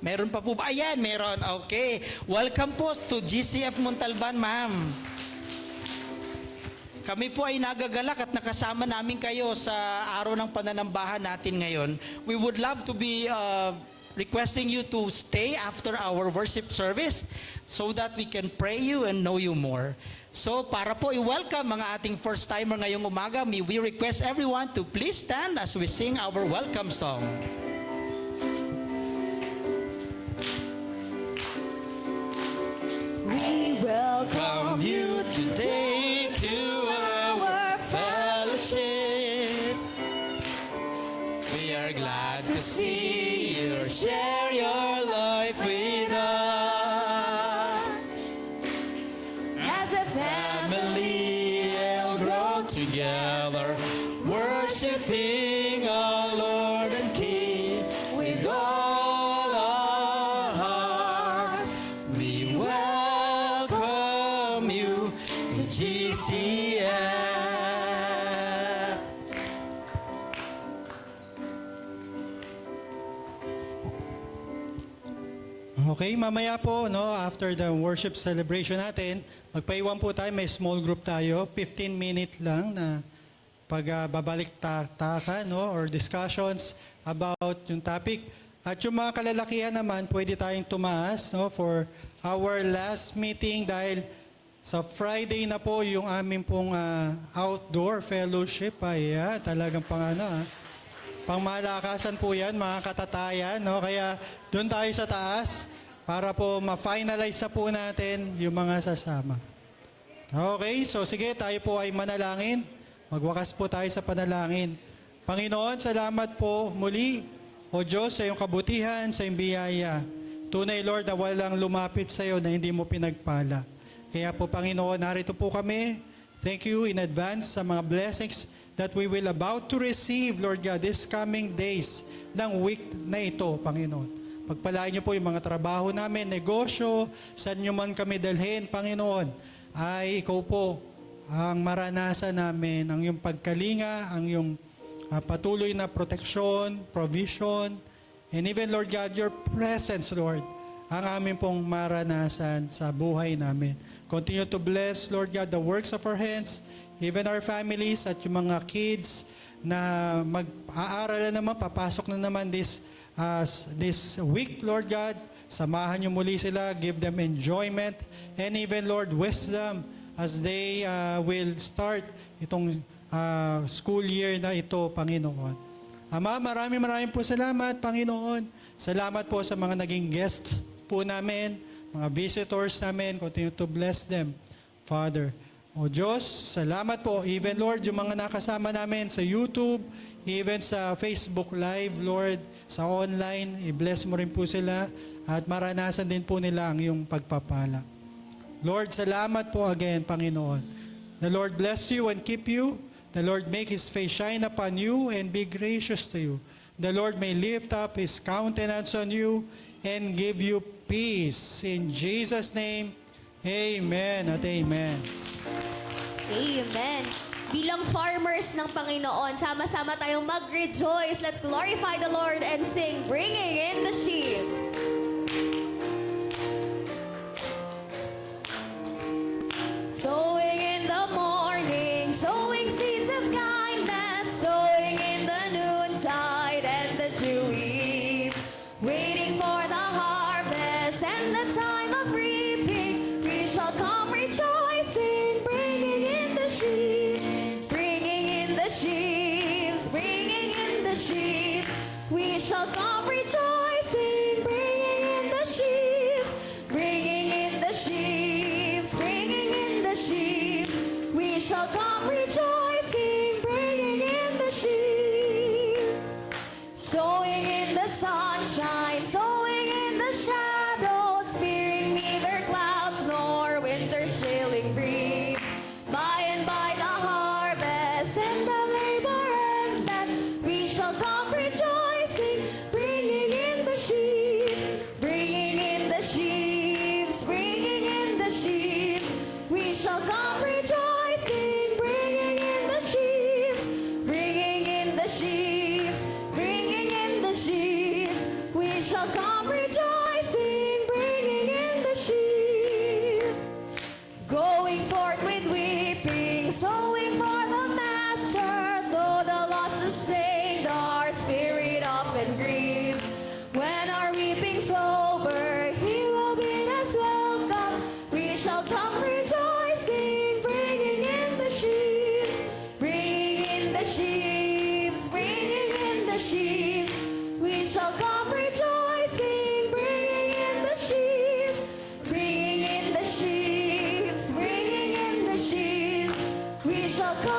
F: Meron pa po ba? Ayan, meron. Okay. Welcome po to GCF Montalban, ma'am. Kami po ay nagagalak at nakasama namin kayo sa araw ng pananambahan natin ngayon. We would love to be requesting you to stay after our worship service so that we can pray you and know you more. So para po i-welcome mga ating first-timer ngayong umaga, may we request everyone to please stand as we sing our welcome song.
A: We welcome you
F: today to our fellowship. We are glad to see you share your life with us.
A: as a
F: Family and grow together, worshiping our Lord and King with all our hearts. We welcome you to GCF.
E: Okay, mamaya po, no, after the worship celebration natin, magpaiwan po tayo, may small group tayo, 15-minute lang na pagbabalik-taka, no, or discussions about yung topic. At yung mga kalalakihan naman, pwede tayong tumaas, no, for our last meeting dahil sa Friday na po yung aming pong outdoor fellowship. Ayan, talagang pangmalakasan po yan, mga katatayan. No? Kaya doon tayo sa taas para po ma-finalize na po natin yung mga sasama. Okay, so sige, tayo po ay manalangin. Magwakas po tayo sa panalangin. Panginoon, salamat po muli, O Diyos, sa iyong kabutihan, sa iyong biyaya. Tunay, Lord, na walang lumapit sa iyo na hindi mo pinagpala. Kaya po, Panginoon, narito po kami. Thank you in advance sa mga blessings that we will about to receive, Lord God, this coming days ng week na ito, Panginoon. Pagpalain niyo po yung mga trabaho namin, negosyo, saan niyo man kami dalhin, Panginoon, ay ikaw po ang maranasan namin, ang iyong pagkalinga, ang iyong patuloy na proteksyon, provision, and even, Lord God, your presence, Lord, ang amin pong maranasan sa buhay namin. Continue to bless, Lord God, the works of our hands, even our families at yung mga kids na mag-aaral na naman, papasok na naman this week, Lord God. Samahan niyo muli sila, give them enjoyment, and even, Lord, wisdom as they will start itong school year na ito, Panginoon. Ama, maraming po salamat, Panginoon. Salamat po sa mga naging guests po namin, mga visitors namin. Continue to bless them, Father. O Diyos, salamat po. Even, Lord, yung mga nakasama namin sa YouTube, even sa Facebook Live, Lord, sa online, i-bless mo rin po sila at maranasan din po nila ang iyong pagpapala. Lord, salamat po again, Panginoon. The Lord bless you and keep you. The Lord make His face shine upon you and be gracious to you. The Lord may lift up His countenance on you and give you peace. In Jesus' name, amen at amen.
B: Amen. Bilang farmers ng Panginoon, sama-sama tayong mag-rejoice. Let's glorify the Lord and sing, Bringing in the Sheaves. Sowing in the morning, sowing seeds of kindness, sowing in the noontide and the dewy eve, waiting for the harvest and the time of reaping, we shall come rejoicing, bringing in the sheaves, bringing in the sheaves, bringing in the sheaves, we shall come rejoicing, bringing in the sheaves, bringing in the sheaves, bringing in the sheaves, we shall come rejoicing, bringing in the sheaves, sowing in the sunshine, sowing in the shadows, fearing neither clouds nor winter's chilling breeze. By and by the harvest and the labor ended, we shall come rejoicing, bringing in the sheaves, bringing in the sheaves, bringing in the sheaves. We shall come rejoicing, bringing in the sheaves, bringing in the sheaves, bringing in the sheaves. We shall come rejoicing, bringing in the sheaves. Going forth with weeping, sowing for the Master, though the loss sustained, our spirit often grieves. When our weeping's over, He will bid us welcome. We shall come rejoicing, bringing in the sheaves, bringing in the sheaves, bringing in the sheaves. We shall come rejoicing, bringing in the sheaves, bringing in the sheaves, bringing in the sheaves. We shall come